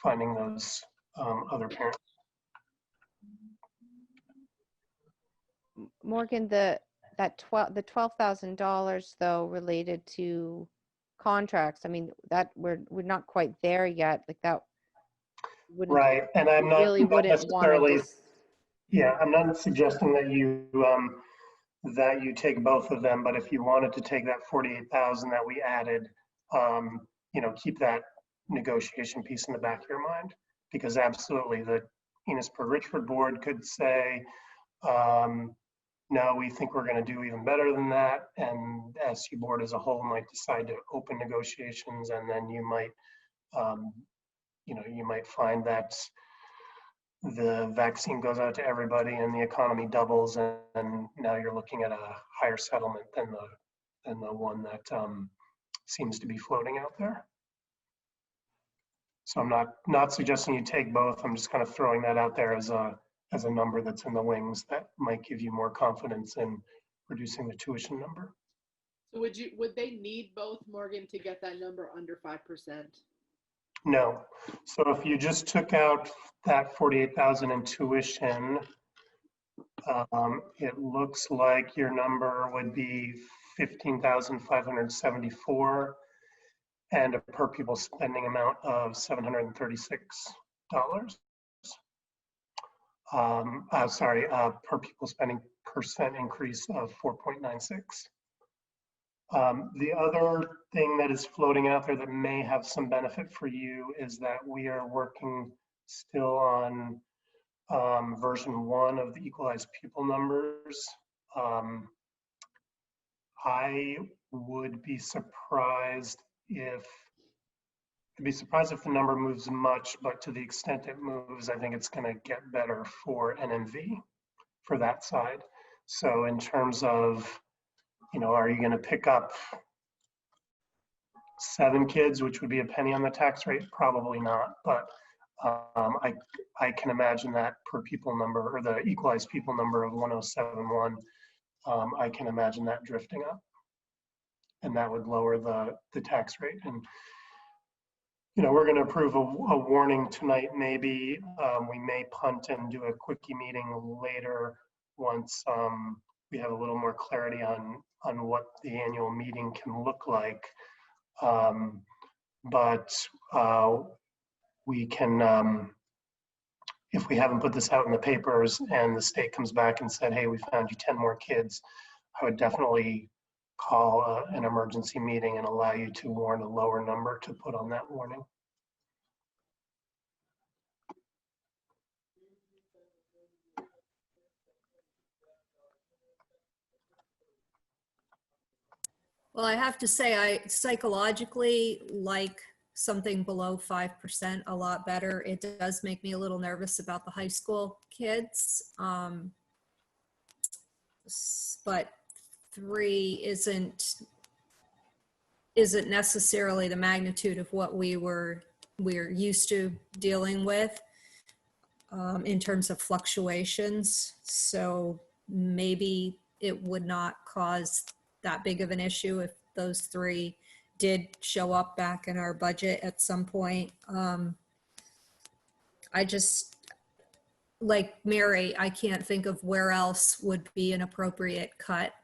finding those other parents. Morgan, the $12,000 though related to contracts, I mean, that we're not quite there yet, like that wouldn't, right, and I'm not really wouldn't want necessarily to I'm not suggesting that you that you take both of them, but if you wanted to take that 48,000 that we added, keep that negotiation piece in the back of your mind, because absolutely the Enosburg Richford board could say, no, we think we're going to do even better than that, and SU board as a whole might decide to open negotiations, and then you might, you might find that the vaccine goes out to everybody and the economy doubles, and now you're looking at a higher settlement than the one that seems to be floating out there. So I'm not suggesting you take both. I'm just kind of throwing that out there as a number that's in the wings that might give you more confidence in reducing the tuition number. So would they need both, Morgan, to get that number under 5%? No. So if you just took out that 48,000 in tuition, it looks like your number would be 15,574 and a per pupil spending amount of $736. Per pupil spending percent increase of 4.96. The other thing that is floating out there that may have some benefit for you is that we are working still on version 1 of the equalized pupil numbers. I would be surprised if the number moves much, but to the extent it moves, I think it's going to get better for NMV for that side. So in terms of, are you going to pick up 7 kids, which would be a penny on the tax rate? Probably not, but I can imagine that per pupil number, or the equalized pupil number of 1071, I can imagine that drifting up, and that would lower the tax rate. And we're going to approve a warning tonight, maybe. We may punt and do a quickie meeting later once we have a little more clarity on what the annual meeting can look like. But we can, if we haven't put this out in the papers and the state comes back and said, hey, we found you 10 more kids, I would definitely call an emergency meeting and allow you to warn a lower number to put on that warning. Well, I have to say, I psychologically like something below 5% a lot better. It does make me a little nervous about the high school kids. But 3 isn't necessarily the magnitude of what we're used to dealing with in terms of fluctuations. So maybe it would not cause that big of an issue if those 3 did show up back in our budget at some point. I just, like Mary, I can't think of where else would be an appropriate cut.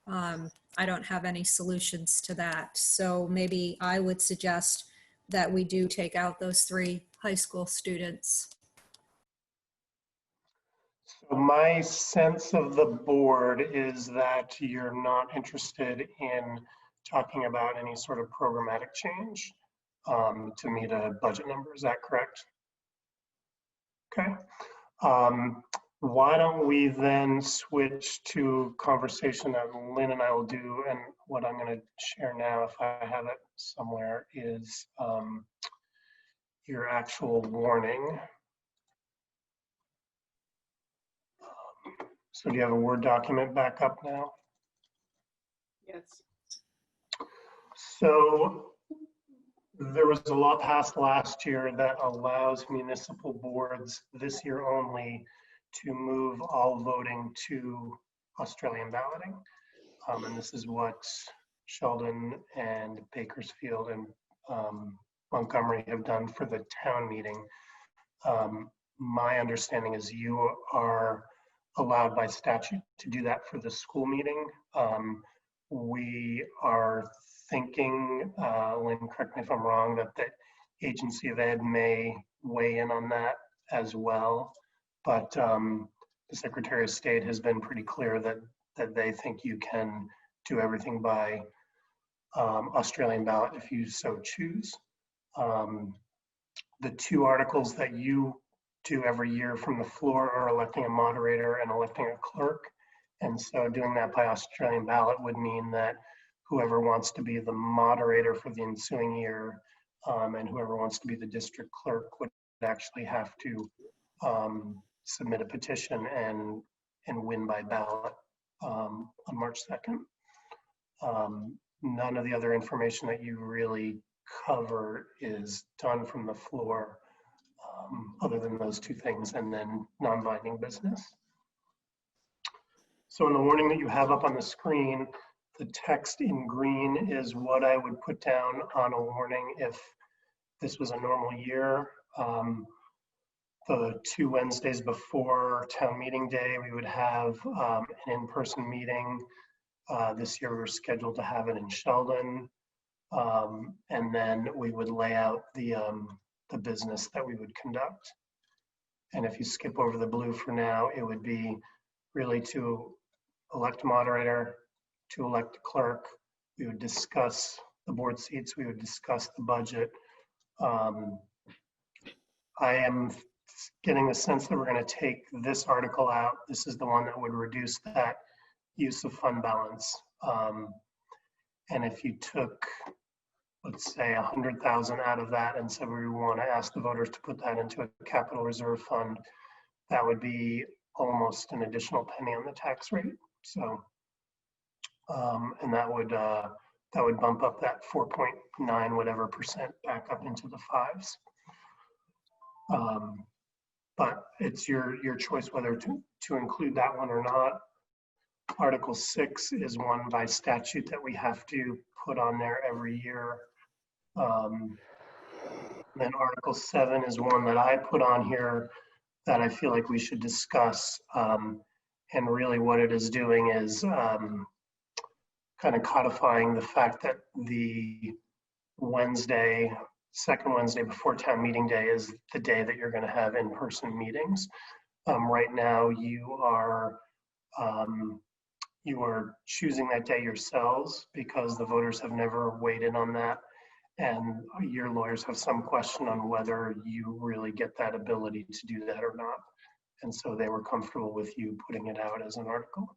I don't have any solutions to that. So maybe I would suggest that we do take out those 3 high school students. So my sense of the board is that you're not interested in talking about any sort of programmatic change to meet a budget number. Is that correct? Okay. Why don't we then switch to conversation that Lynn and I will do, and what I'm going to share now, if I have it somewhere, is your actual warning. So do you have a Word document back up now? Yes. So there was a law passed last year that allows municipal boards this year only to move all voting to Australian balloting. And this is what Sheldon and Bakersfield and Montgomery have done for the town meeting. My understanding is you are allowed by statute to do that for the school meeting. We are thinking, Lynn, correct me if I'm wrong, that the Agency of Ed may weigh in on that as well. But the Secretary of State has been pretty clear that that they think you can do everything by Australian ballot if you so choose. The two articles that you do every year from the floor are electing a moderator and electing a clerk. And so doing that by Australian ballot would mean that whoever wants to be the moderator for the ensuing year and whoever wants to be the district clerk would actually have to submit a petition and win by ballot on March 2nd. None of the other information that you really cover is done from the floor, other than those two things, and then non-binding business. So in the warning that you have up on the screen, the text in green is what I would put down on a warning if this was a normal year. The 2 Wednesdays before town meeting day, we would have an in-person meeting. This year we were scheduled to have it in Sheldon. And then we would lay out the business that we would conduct. And if you skip over the blue for now, it would be really to elect a moderator, to elect a clerk. We would discuss the board seats. We would discuss the budget. I am getting the sense that we're going to take this article out. This is the one that would reduce that use of fund balance. And if you took, let's say, 100,000 out of that and said we want to ask the voters to put that into a capital reserve fund, that would be almost an additional penny on the tax rate. So, and that would bump up that 4.9 whatever percent back up into the 5s. But it's your choice whether to include that one or not. Article 6 is one by statute that we have to put on there every year. Then Article 7 is one that I put on here that I feel like we should discuss. And really what it is doing is kind of codifying the fact that the second Wednesday before town meeting day is the day that you're going to have in-person meetings. Right now you are choosing that day yourselves because the voters have never weighed in on that. And your lawyers have some question on whether you really get that ability to do that or not. And so they were comfortable with you putting it out as an article.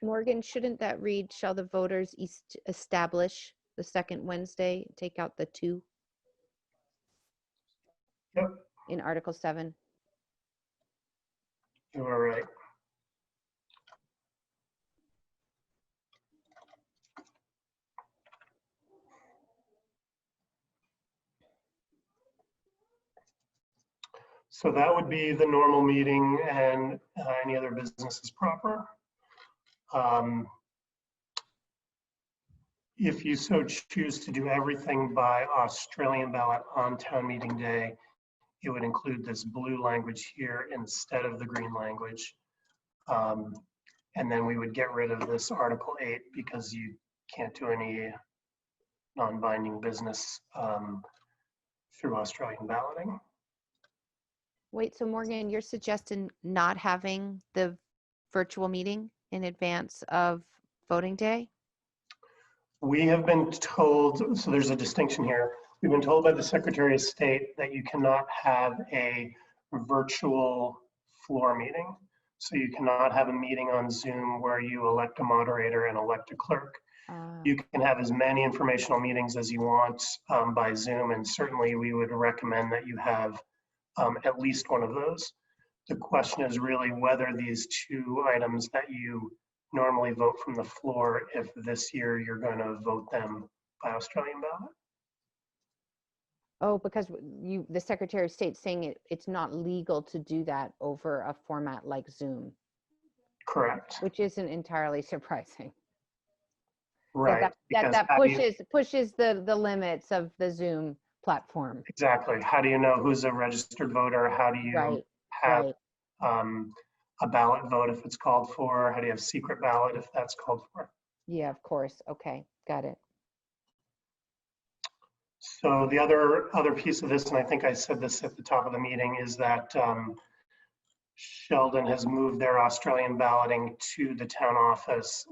Morgan, shouldn't that read, shall the voters establish the second Wednesday, take out the 2? Yep. In Article 7. You are right. So that would be the normal meeting and any other business is proper. If you so choose to do everything by Australian ballot on town meeting day, it would include this blue language here instead of the green language. And then we would get rid of this Article 8 because you can't do any non-binding business through Australian balloting. Wait, so Morgan, you're suggesting not having the virtual meeting in advance of voting day? We have been told, so there's a distinction here. We've been told by the Secretary of State that you cannot have a virtual floor meeting. So you cannot have a meeting on Zoom where you elect a moderator and elect a clerk. You can have as many informational meetings as you want by Zoom, and certainly we would recommend that you have at least one of those. The question is really whether these 2 items that you normally vote from the floor, if this year you're going to vote them by Australian ballot. Oh, because the Secretary of State saying it's not legal to do that over a format like Zoom. Correct. Which isn't entirely surprising. Right. That pushes the limits of the Zoom platform. Exactly. How do you know who's a registered voter? How do you have a ballot vote if it's called for? How do you have secret ballot if that's called for? Yeah, of course. Okay, got it. So the other piece of this, and I think I said this at the top of the meeting, is that Sheldon has moved their Australian balloting to the town office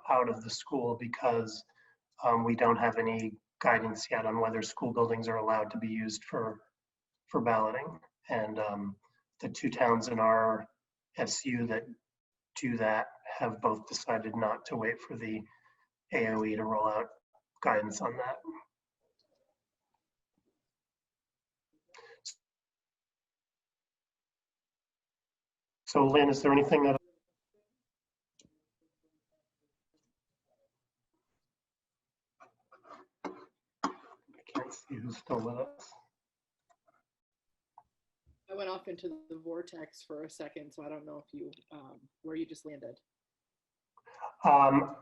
out of the school because we don't have any guidance yet on whether school buildings are allowed to be used for balloting. And the two towns in our SU that do that have both decided not to wait for the AOE to roll out guidance on that. So Lynn, is there anything that I can't see who's still with us? I went off into the vortex for a second, so I don't know if you, where you just landed.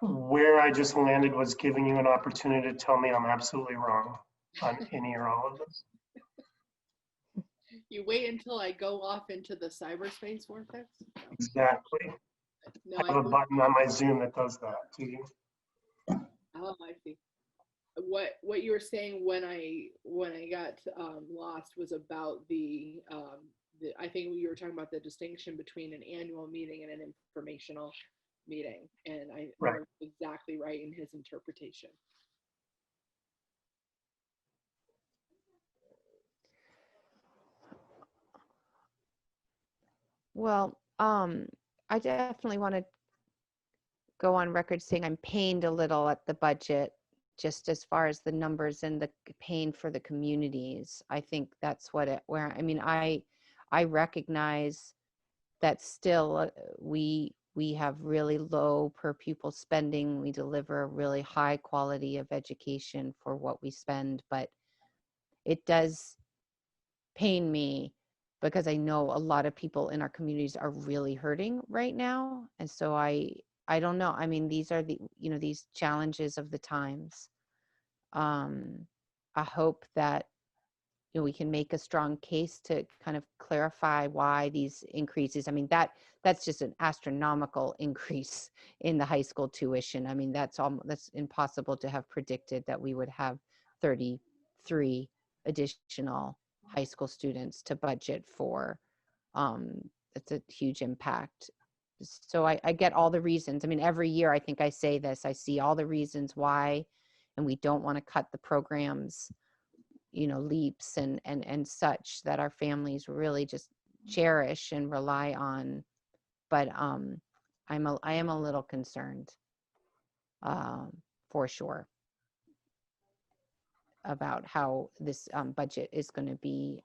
Where I just landed was giving you an opportunity to tell me I'm absolutely wrong on any or all of this. You wait until I go off into the cyberspace vortex? Exactly. No, I have a button on my Zoom that does that. Do you? Oh, I see. What you were saying when I got lost was about the I think you were talking about the distinction between an annual meeting and an informational meeting, and I Right. was exactly right in his interpretation. Well, I definitely want to go on record saying I'm pained a little at the budget, just as far as the numbers and the pain for the communities. I think that's where, I mean, I recognize that still we have really low per pupil spending. We deliver a really high quality of education for what we spend, but it does pain me because I know a lot of people in our communities are really hurting right now. And so I don't know. I mean, these are these challenges of the times. I hope that we can make a strong case to kind of clarify why these increases. I mean, that's just an astronomical increase in the high school tuition. I mean, that's impossible to have predicted that we would have 33 additional high school students to budget for. It's a huge impact. So I get all the reasons. I mean, every year I think I say this, I see all the reasons why, and we don't want to cut the programs, leaps and such that our families really just cherish and rely on. But I am a little concerned, for sure, about how this budget is going to be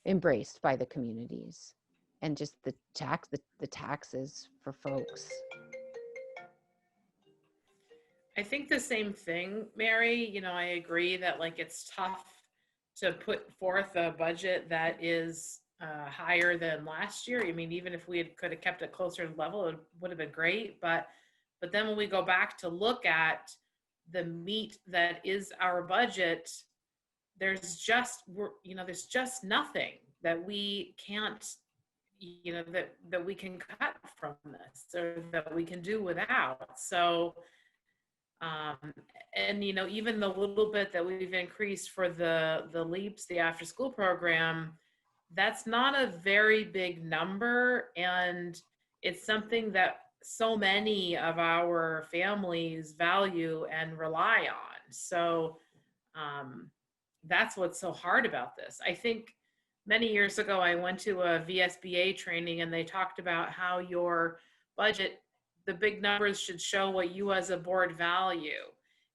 embraced by the communities, and just the taxes for folks. I think the same thing, Mary. I agree that it's tough to put forth a budget that is higher than last year. I mean, even if we could have kept it closer to level, it would have been great. But then when we go back to look at the meat that is our budget, there's just nothing that we can't, that we can cut from this or that we can do without. So. And even the little bit that we've increased for the LEAPS, the after school program, that's not a very big number, and it's something that so many of our families value and rely on. So that's what's so hard about this. I think many years ago I went to a VSBA training, and they talked about how your budget, the big numbers should show what you as a board value.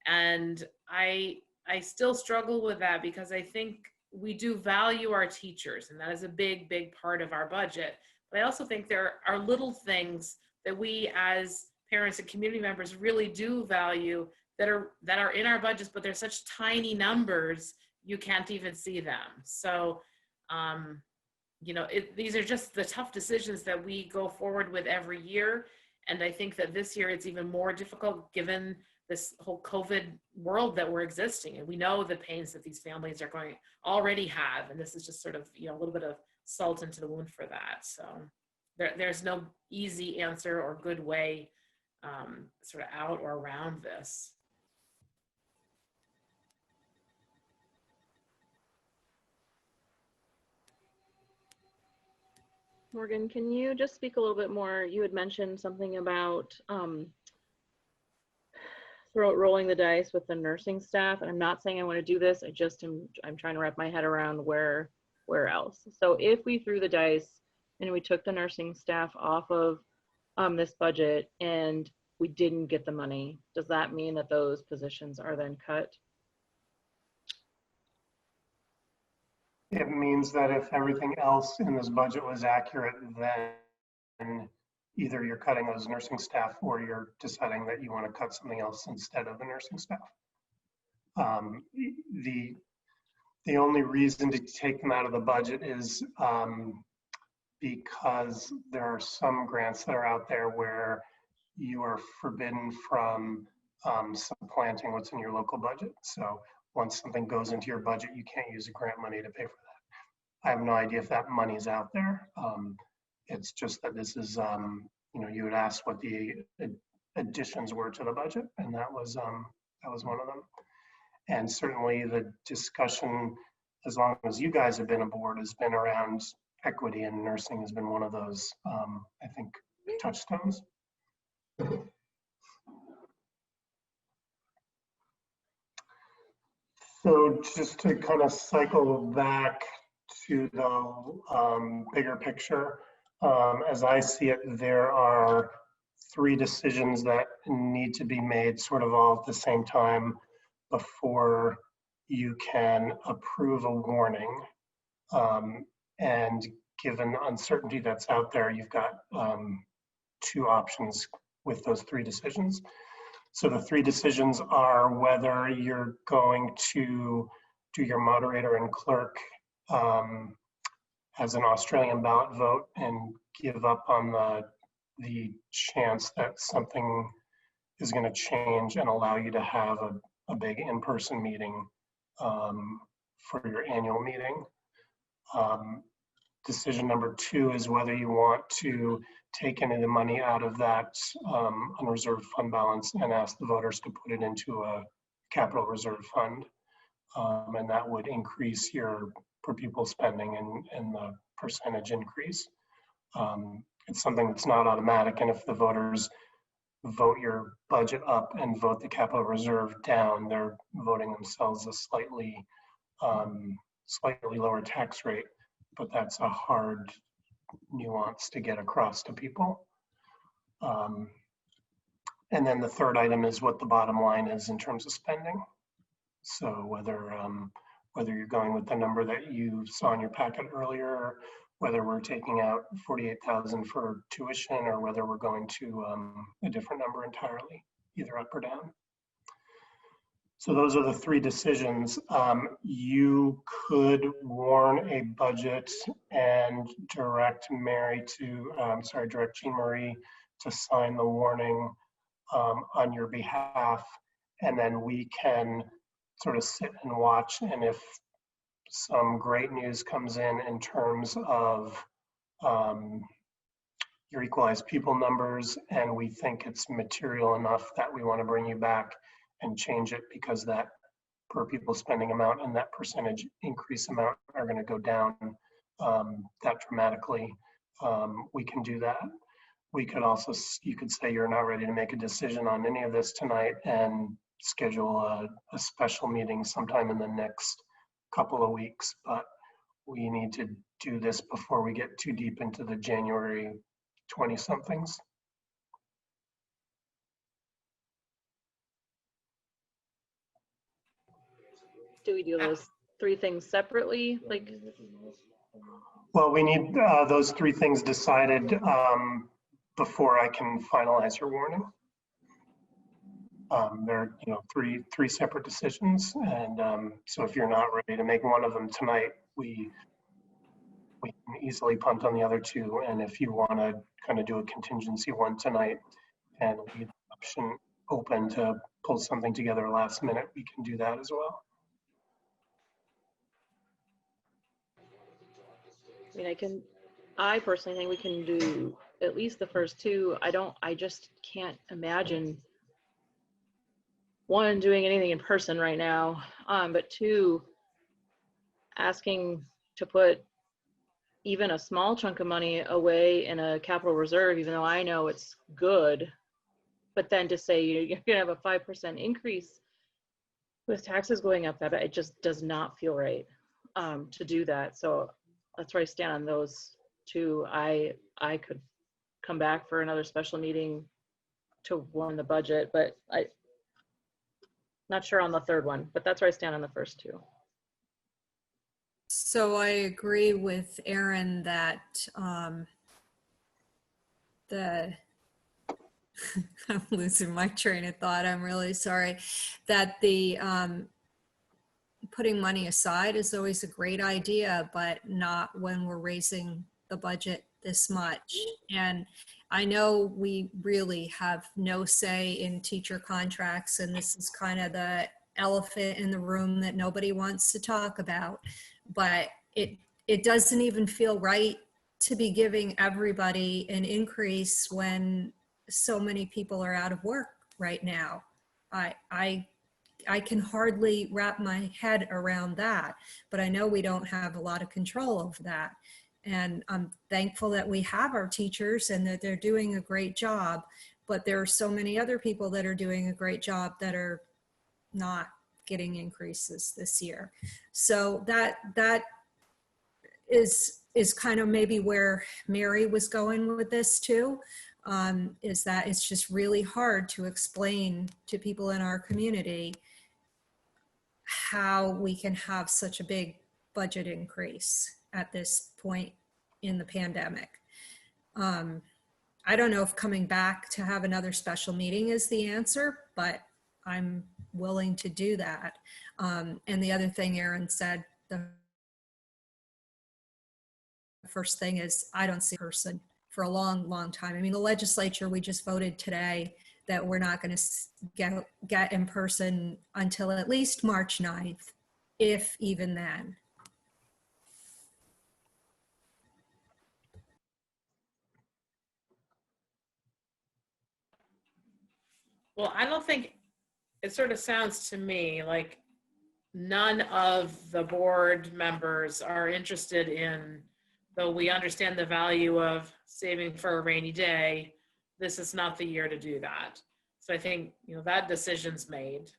And I still struggle with that, because I think we do value our teachers, and that is a big, big part of our budget. But I also think there are little things that we as parents and community members really do value that are in our budgets, but they're such tiny numbers, you can't even see them. So, these are just the tough decisions that we go forward with every year. And I think that this year it's even more difficult given this whole COVID world that we're existing. And we know the pains that these families are already have. And this is just sort of, a little bit of salt into the wound for that. So there's no easy answer or good way sort of out or around this. Morgan, can you just speak a little bit more? You had mentioned something about rolling the dice with the nursing staff, and I'm not saying I want to do this. I'm trying to wrap my head around where else. So if we threw the dice and we took the nursing staff off of this budget and we didn't get the money, does that mean that those positions are then cut? It means that if everything else in this budget was accurate, then either you're cutting those nursing staff or you're deciding that you want to cut something else instead of the nursing staff. The only reason to take them out of the budget is because there are some grants that are out there where you are forbidden from supplanting what's in your local budget. So once something goes into your budget, you can't use the grant money to pay for that. I have no idea if that money is out there. It's just that this is, you would ask what the additions were to the budget, and that was one of them. And certainly the discussion, as long as you guys have been aboard, has been around equity, and nursing has been one of those, I think, touchstones. So just to kind of cycle back to the bigger picture, as I see it, there are 3 decisions that need to be made sort of all at the same time before you can approve a warning. And given the uncertainty that's out there, you've got 2 options with those 3 decisions. So the 3 decisions are whether you're going to do your moderator and clerk as an Australian ballot vote and give up on the chance that something is going to change and allow you to have a big in-person meeting for your annual meeting. Decision number 2 is whether you want to take any of the money out of that unreserved fund balance and ask the voters to put it into a capital reserve fund. And that would increase your per pupil spending and the percentage increase. It's something that's not automatic, and if the voters vote your budget up and vote the capital reserve down, they're voting themselves a slightly lower tax rate, but that's a hard nuance to get across to people. And then the third item is what the bottom line is in terms of spending. So whether you're going with the number that you saw in your packet earlier, whether we're taking out 48,000 for tuition, or whether we're going to a different number entirely, either up or down. So those are the 3 decisions. You could warn a budget and direct direct Jean Marie to sign the warning on your behalf, and then we can sort of sit and watch. And if some great news comes in terms of your equalized pupil numbers, and we think it's material enough that we want to bring you back and change it because that per pupil spending amount and that percentage increase amount are going to go down that dramatically, we can do that. We could also, you could say you're not ready to make a decision on any of this tonight and schedule a special meeting sometime in the next couple of weeks, but we need to do this before we get too deep into the January 20-somethings. Do we do those 3 things separately? Well, we need those 3 things decided before I can finalize your warning. They're three separate decisions, and so if you're not ready to make one of them tonight, we can easily punt on the other 2. And if you want to kind of do a contingency one tonight and leave the option open to pull something together last minute, we can do that as well. I mean, I personally think we can do at least the first 2. I just can't imagine, 1, doing anything in person right now, but 2, asking to put even a small chunk of money away in a capital reserve, even though I know it's good, but then to say you're gonna have a 5% increase with taxes going up, that it just does not feel right to do that. So that's where I stand on those two. I could come back for another special meeting to warn the budget, but I not sure on the third one, but that's where I stand on the first two. So I agree with Aaron that I'm losing my train of thought. I'm really sorry. That the putting money aside is always a great idea, but not when we're raising the budget this much. And I know we really have no say in teacher contracts, and this is kind of the elephant in the room that nobody wants to talk about, but it doesn't even feel right to be giving everybody an increase when so many people are out of work right now. I can hardly wrap my head around that, but I know we don't have a lot of control over that. And I'm thankful that we have our teachers and that they're doing a great job, but there are so many other people that are doing a great job that are not getting increases this year. So that is kind of maybe where Mary was going with this too, is that it's just really hard to explain to people in our community how we can have such a big budget increase at this point in the pandemic. I don't know if coming back to have another special meeting is the answer, but I'm willing to do that. And the other thing Aaron said, the first thing is I don't see a person for a long, long time. I mean, the legislature, we just voted today that we're not going to get in person until at least March 9th, if even then. Well, I don't think, it sort of sounds to me like none of the board members are interested in, though we understand the value of saving for a rainy day, this is not the year to do that. So I think, that decision's made.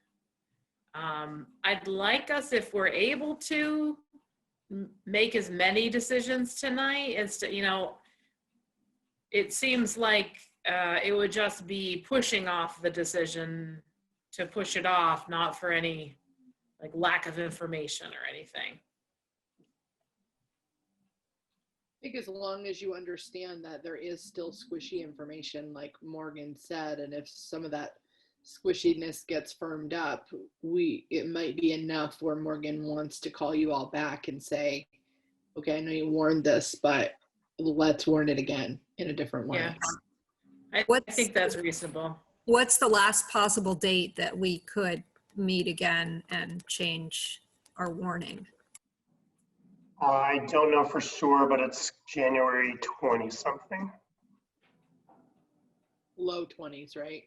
I'd like us, if we're able to, make as many decisions tonight as to, it seems like it would just be pushing off the decision to push it off, not for any like lack of information or anything. I think as long as you understand that there is still squishy information, like Morgan said, and if some of that squishiness gets firmed up, it might be enough where Morgan wants to call you all back and say, okay, I know you warned this, but let's warn it again in a different way. Yeah, I think that's reasonable. What's the last possible date that we could meet again and change our warning? I don't know for sure, but it's January 20 something. Low 20s, right?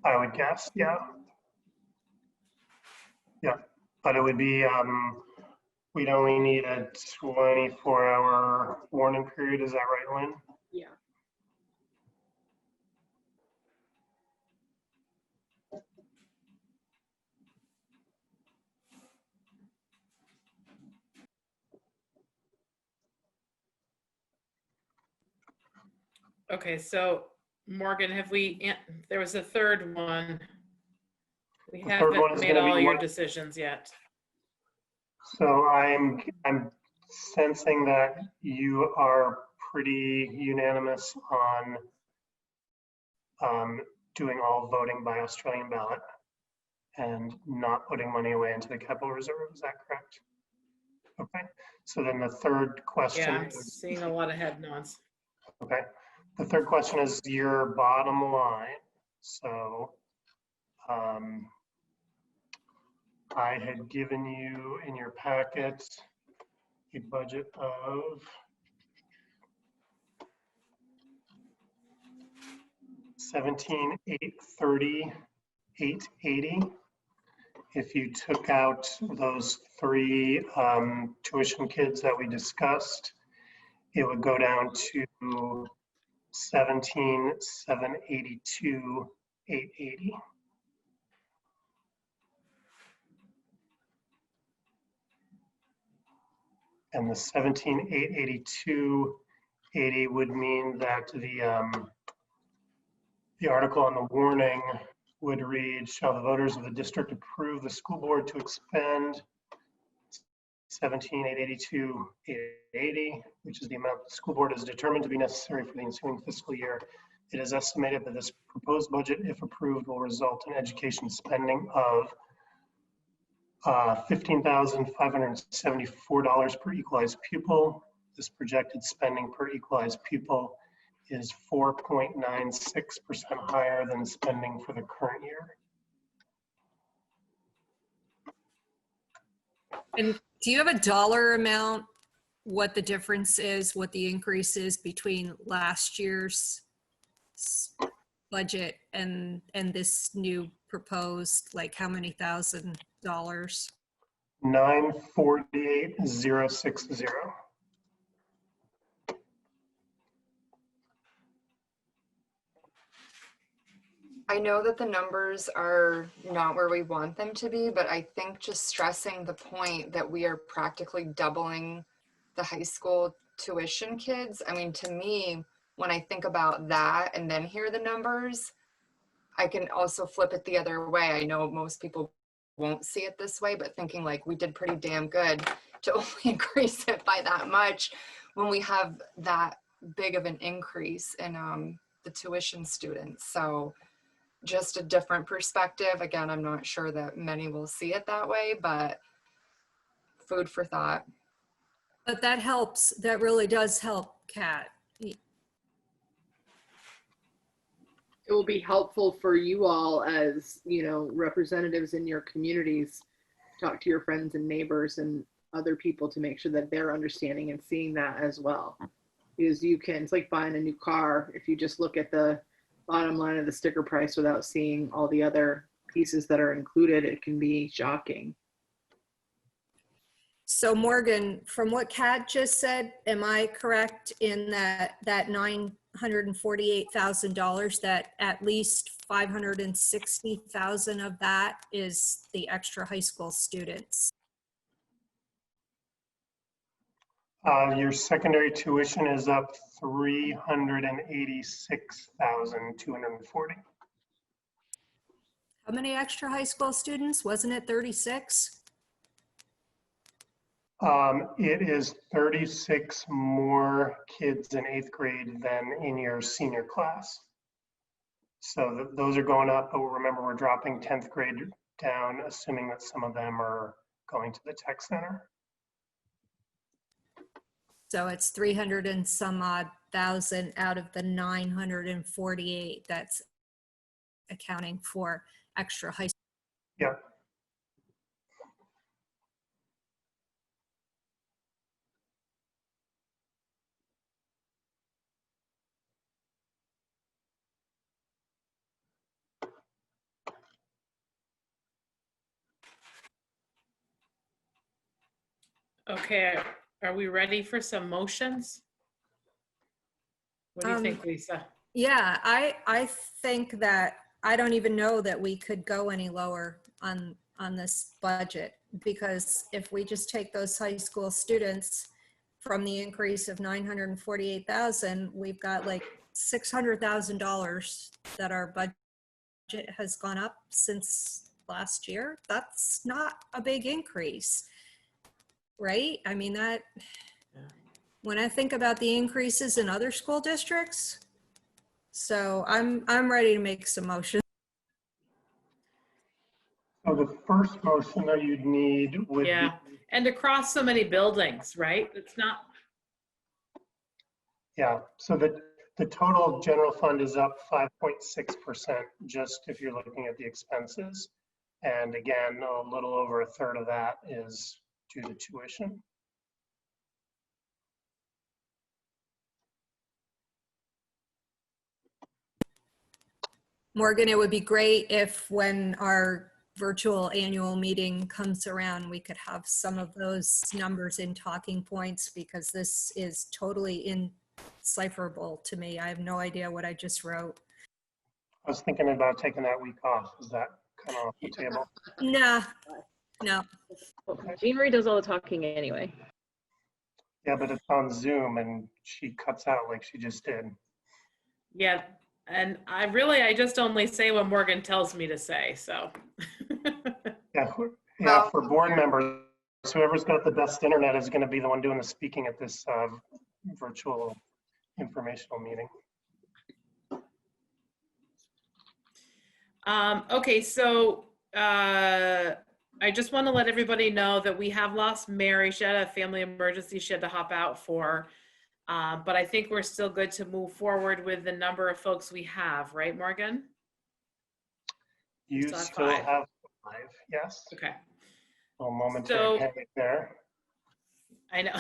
I would guess, yeah. Yeah, but it would be, we'd only need a 24-hour warning period. Is that right, Lynn? Yeah. Okay, so Morgan, there was a third one. We haven't made all your decisions yet. So I'm sensing that you are pretty unanimous on doing all voting by Australian ballot and not putting money away into the capital reserve. Is that correct? Okay. So then the third question. Yeah, I'm seeing a lot of head nods. Okay. The third question is your bottom line. So I had given you in your packet a budget of $17,830,880, If you took out those three tuition kids that we discussed, it would go down to 17,782, 880. And the 17,882.80 would mean that the article on the warning would read, shall the voters of the district approve the school board to expend 17,882.880, which is the amount the school board has determined to be necessary for the ensuing fiscal year. It is estimated that this proposed budget, if approved, will result in education spending of $15,574 per equalized pupil. This projected spending per equalized pupil is 4.96% higher than spending for the current year. And do you have a dollar amount, what the difference is, what the increase is between last year's budget and this new proposed, like how many $1,000? 948,060. I know that the numbers are not where we want them to be, but I think just stressing the point that we are practically doubling the high school tuition kids. I mean, to me, when I think about that and then hear the numbers, I can also flip it the other way. I know most people won't see it this way, but thinking like we did pretty damn good to only increase it by that much when we have that big of an increase in the tuition students. So just a different perspective. Again, I'm not sure that many will see it that way, but food for thought. But that helps. That really does help, Kat. It will be helpful for you all as, you know, representatives in your communities, talk to your friends and neighbors and other people to make sure that they're understanding and seeing that as well. Because you can, it's like buying a new car. If you just look at the bottom line of the sticker price without seeing all the other pieces that are included, it can be shocking. So Morgan, from what Kat just said, am I correct in that $948,000, that at least $560,000 of that is the extra high school students? Your secondary tuition is up 386,240. How many extra high school students? Wasn't it 36? It is 36 more kids in 8th grade than in your senior class. So those are going up, but remember we're dropping 10th grade down, assuming that some of them are going to the tech center. So it's 300 and some odd thousand out of the 948 that's accounting for extra high school. Yeah. Okay, are we ready for some motions? What do you think, Lisa? Yeah, I think that I don't even know that we could go any lower on this budget, because if we just take those high school students from the increase of 948,000, we've got like $600,000 that our budget has gone up since last year. That's not a big increase, right? I mean, that, when I think about the increases in other school districts, so I'm ready to make some motions. So the first motion that you'd need would Yeah, and across so many buildings, right? It's not. Yeah, so the total general fund is up 5.6%, just if you're looking at the expenses. And again, a little over a third of that is due to tuition. Morgan, it would be great if when our virtual annual meeting comes around, we could have some of those numbers in talking points, because this is totally indecipherable to me. I have no idea what I just wrote. I was thinking about taking that week off. Is that kind of off the table? Nah, no. Jean Marie does all the talking anyway. Yeah, but it's on Zoom and she cuts out like she just did. Yeah, and I just only say what Morgan tells me to say, so. Yeah, for board members, whoever's got the best internet is going to be the one doing the speaking at this virtual informational meeting. Okay, so I just want to let everybody know that we have lost Mary. She had a family emergency she had to hop out for. But I think we're still good to move forward with the number of folks we have, right, Morgan? You still have 5, yes. Okay. A momentary panic there. I know.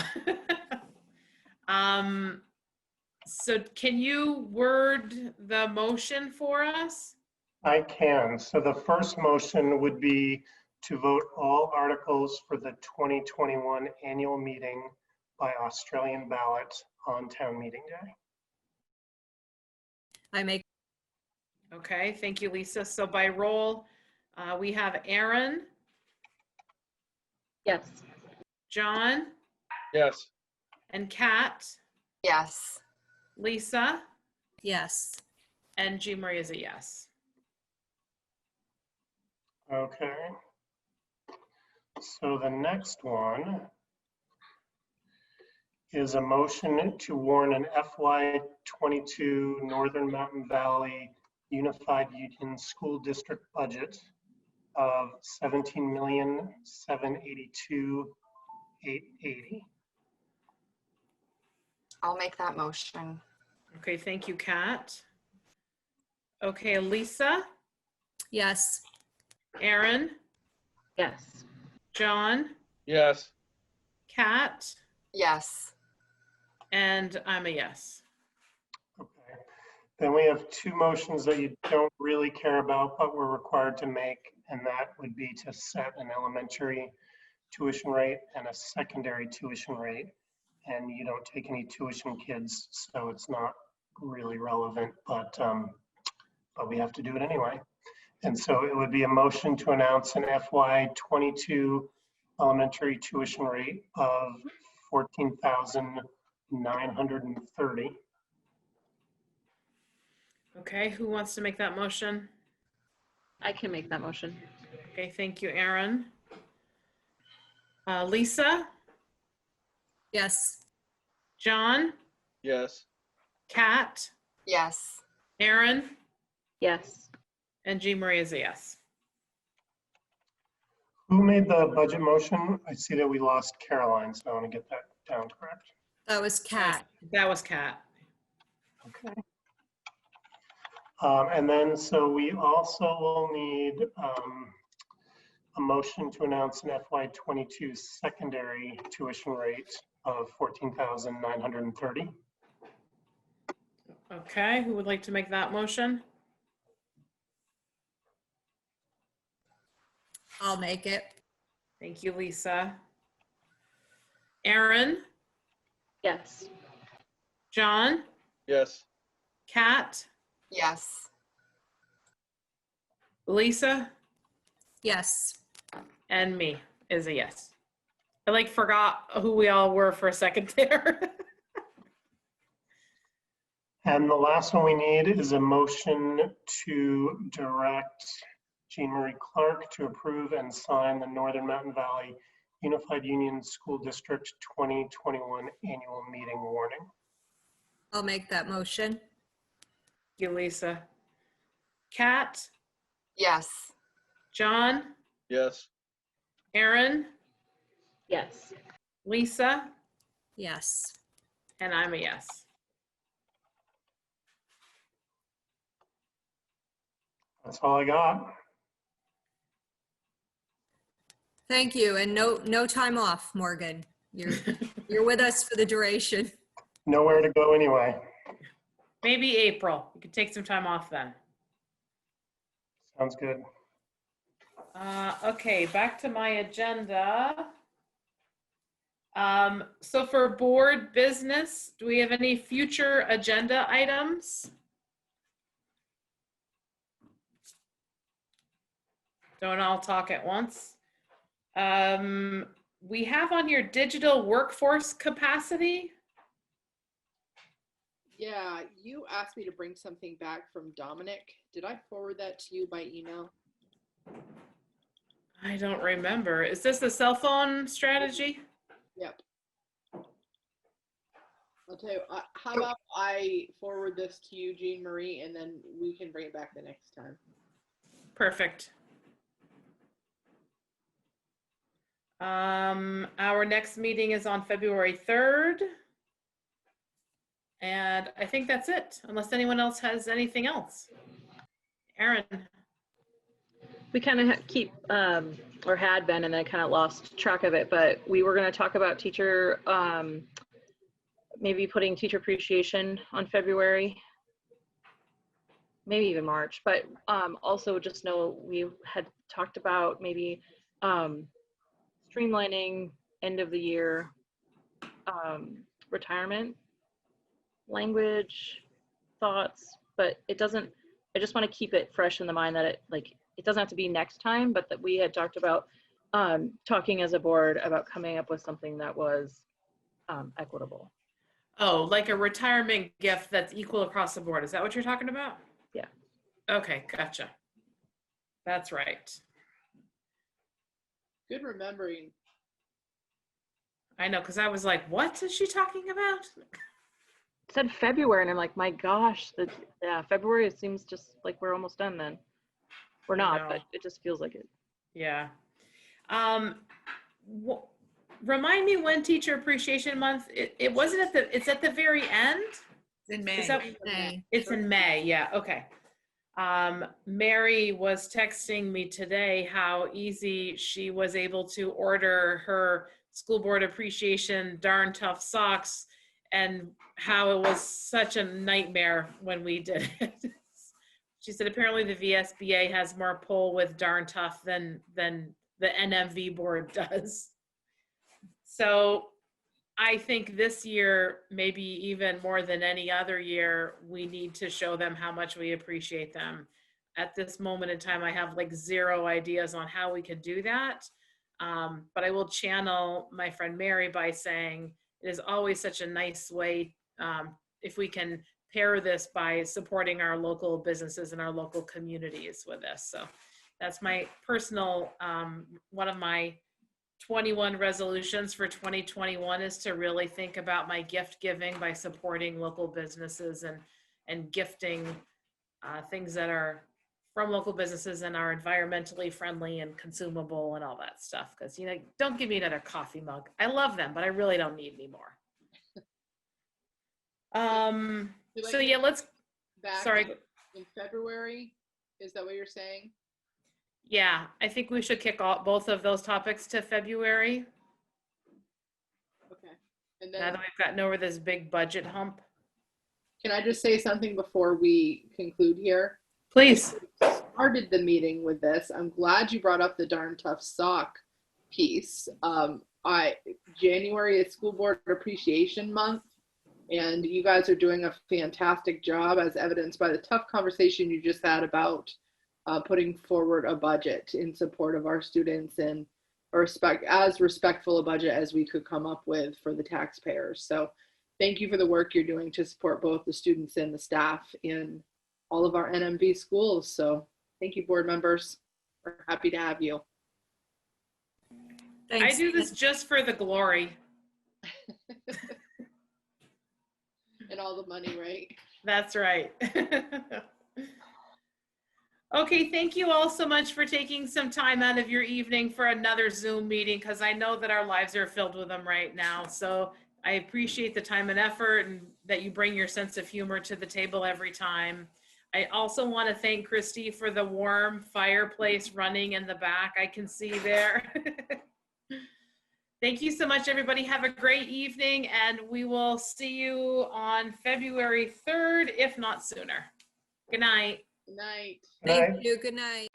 So can you word the motion for us? I can. So the first motion would be to vote all articles for the 2021 annual meeting by Australian ballot on town meeting day. I make. Okay, thank you, Lisa. So by roll, we have Aaron. Yes. John. Yes. And Kat. Yes. Lisa. Yes. And Jean Marie is a yes. Okay. So the next one is a motion to warn an FY22 Northern Mountain Valley Unified Union School District budget of $17,782,880. I'll make that motion. Okay, thank you, Kat. Okay, Lisa. Yes. Aaron. Yes. John. Yes. Kat. Yes. And I'm a yes. Okay. Then we have 2 motions that you don't really care about, but we're required to make, and that would be to set an elementary tuition rate and a secondary tuition rate. And you don't take any tuition kids, so it's not really relevant, but we have to do it anyway. And so it would be a motion to announce an FY22 elementary tuition rate of $14,930. Okay, who wants to make that motion? I can make that motion. Okay, thank you, Aaron. Lisa? Yes. John? Yes. Kat? Yes. Aaron? Yes. And Jean Marie is a yes. Who made the budget motion? I see that we lost Caroline, so I want to get that down correct. That was Kat. That was Kat. Okay. And then, so we also will need a motion to announce an FY22 secondary tuition rate of $14,930. Okay, who would like to make that motion? I'll make it. Thank you, Lisa. Aaron? Yes. John? Yes. Kat? Yes. Lisa? Yes. And me is a yes. I forgot who we all were for a second there. And the last one we need is a motion to direct Jean Marie Clark to approve and sign the Northern Mountain Valley Unified Union School District 2021 annual meeting warning. I'll make that motion. Thank you, Lisa. Kat? Yes. John? Yes. Aaron? Yes. Lisa? Yes. And I'm a yes. That's all I got. Thank you. And no time off, Morgan. You're with us for the duration. Nowhere to go anyway. Maybe April. You could take some time off then. Sounds good. Okay, back to my agenda. So for board business, do we have any future agenda items? Don't all talk at once. We have on your digital workforce capacity. Yeah, you asked me to bring something back from Dominic. Did I forward that to you by email? I don't remember. Is this the cell phone strategy? Yep. I'll tell you, how about I forward this to you, Jean Marie, and then we can bring it back the next time. Perfect. Our next meeting is on February 3rd. And I think that's it, unless anyone else has anything else. Aaron. We kind of keep, or had been, and then I kind of lost track of it, but we were going to talk about teacher, maybe putting teacher appreciation on February, maybe even March, but also just know we had talked about maybe streamlining end of the year retirement language thoughts, but it doesn't, I just want to keep it fresh in the mind that it doesn't have to be next time, but that we had talked about talking as a board about coming up with something that was equitable. Oh, like a retirement gift that's equal across the board. Is that what you're talking about? Yeah. Okay, gotcha. That's right. Good remembering. I know, because I was like, what is she talking about? It said February, and I'm like, my gosh, yeah, February, it seems just like we're almost done then. We're not, but it just feels like it. Yeah. Remind me when Teacher Appreciation Month, it wasn't at the, it's at the very end? It's in May. It's in May, yeah, okay. Mary was texting me today how easy she was able to order her school board appreciation darn tough socks and how it was such a nightmare when we did it. She said apparently the VSBA has more pull with darn tough than the NMV board does. So I think this year, maybe even more than any other year, we need to show them how much we appreciate them. At this moment in time, I have like zero ideas on how we could do that. But I will channel my friend Mary by saying it is always such a nice way if we can pair this by supporting our local businesses and our local communities with this. So that's my personal, one of my 21 resolutions for 2021 is to really think about my gift giving by supporting local businesses and gifting things that are from local businesses and are environmentally friendly and consumable and all that stuff. Because, you know, don't give me another coffee mug. I love them, but I really don't need any more. So yeah, let's, sorry. In February, is that what you're saying? Yeah, I think we should kick off both of those topics to February. Okay. And then now that we've gotten over this big budget hump. Can I just say something before we conclude here? Please. I started the meeting with this. I'm glad you brought up the darn tough sock piece. January is School Board Appreciation Month, and you guys are doing a fantastic job, as evidenced by the tough conversation you just had about putting forward a budget in support of our students and as respectful a budget as we could come up with for the taxpayers. So thank you for the work you're doing to support both the students and the staff in all of our NMV schools. So thank you, board members. We're happy to have you. Thanks. I do this just for the glory. And all the money, right? That's right. Okay, thank you all so much for taking some time out of your evening for another Zoom meeting, because I know that our lives are filled with them right now. So I appreciate the time and effort and that you bring your sense of humor to the table every time. I also want to thank Christy for the warm fireplace running in the back. I can see there. Thank you so much, everybody. Have a great evening, and we will see you on February 3rd, if not sooner. Good night. Good night. Thank you. Good night.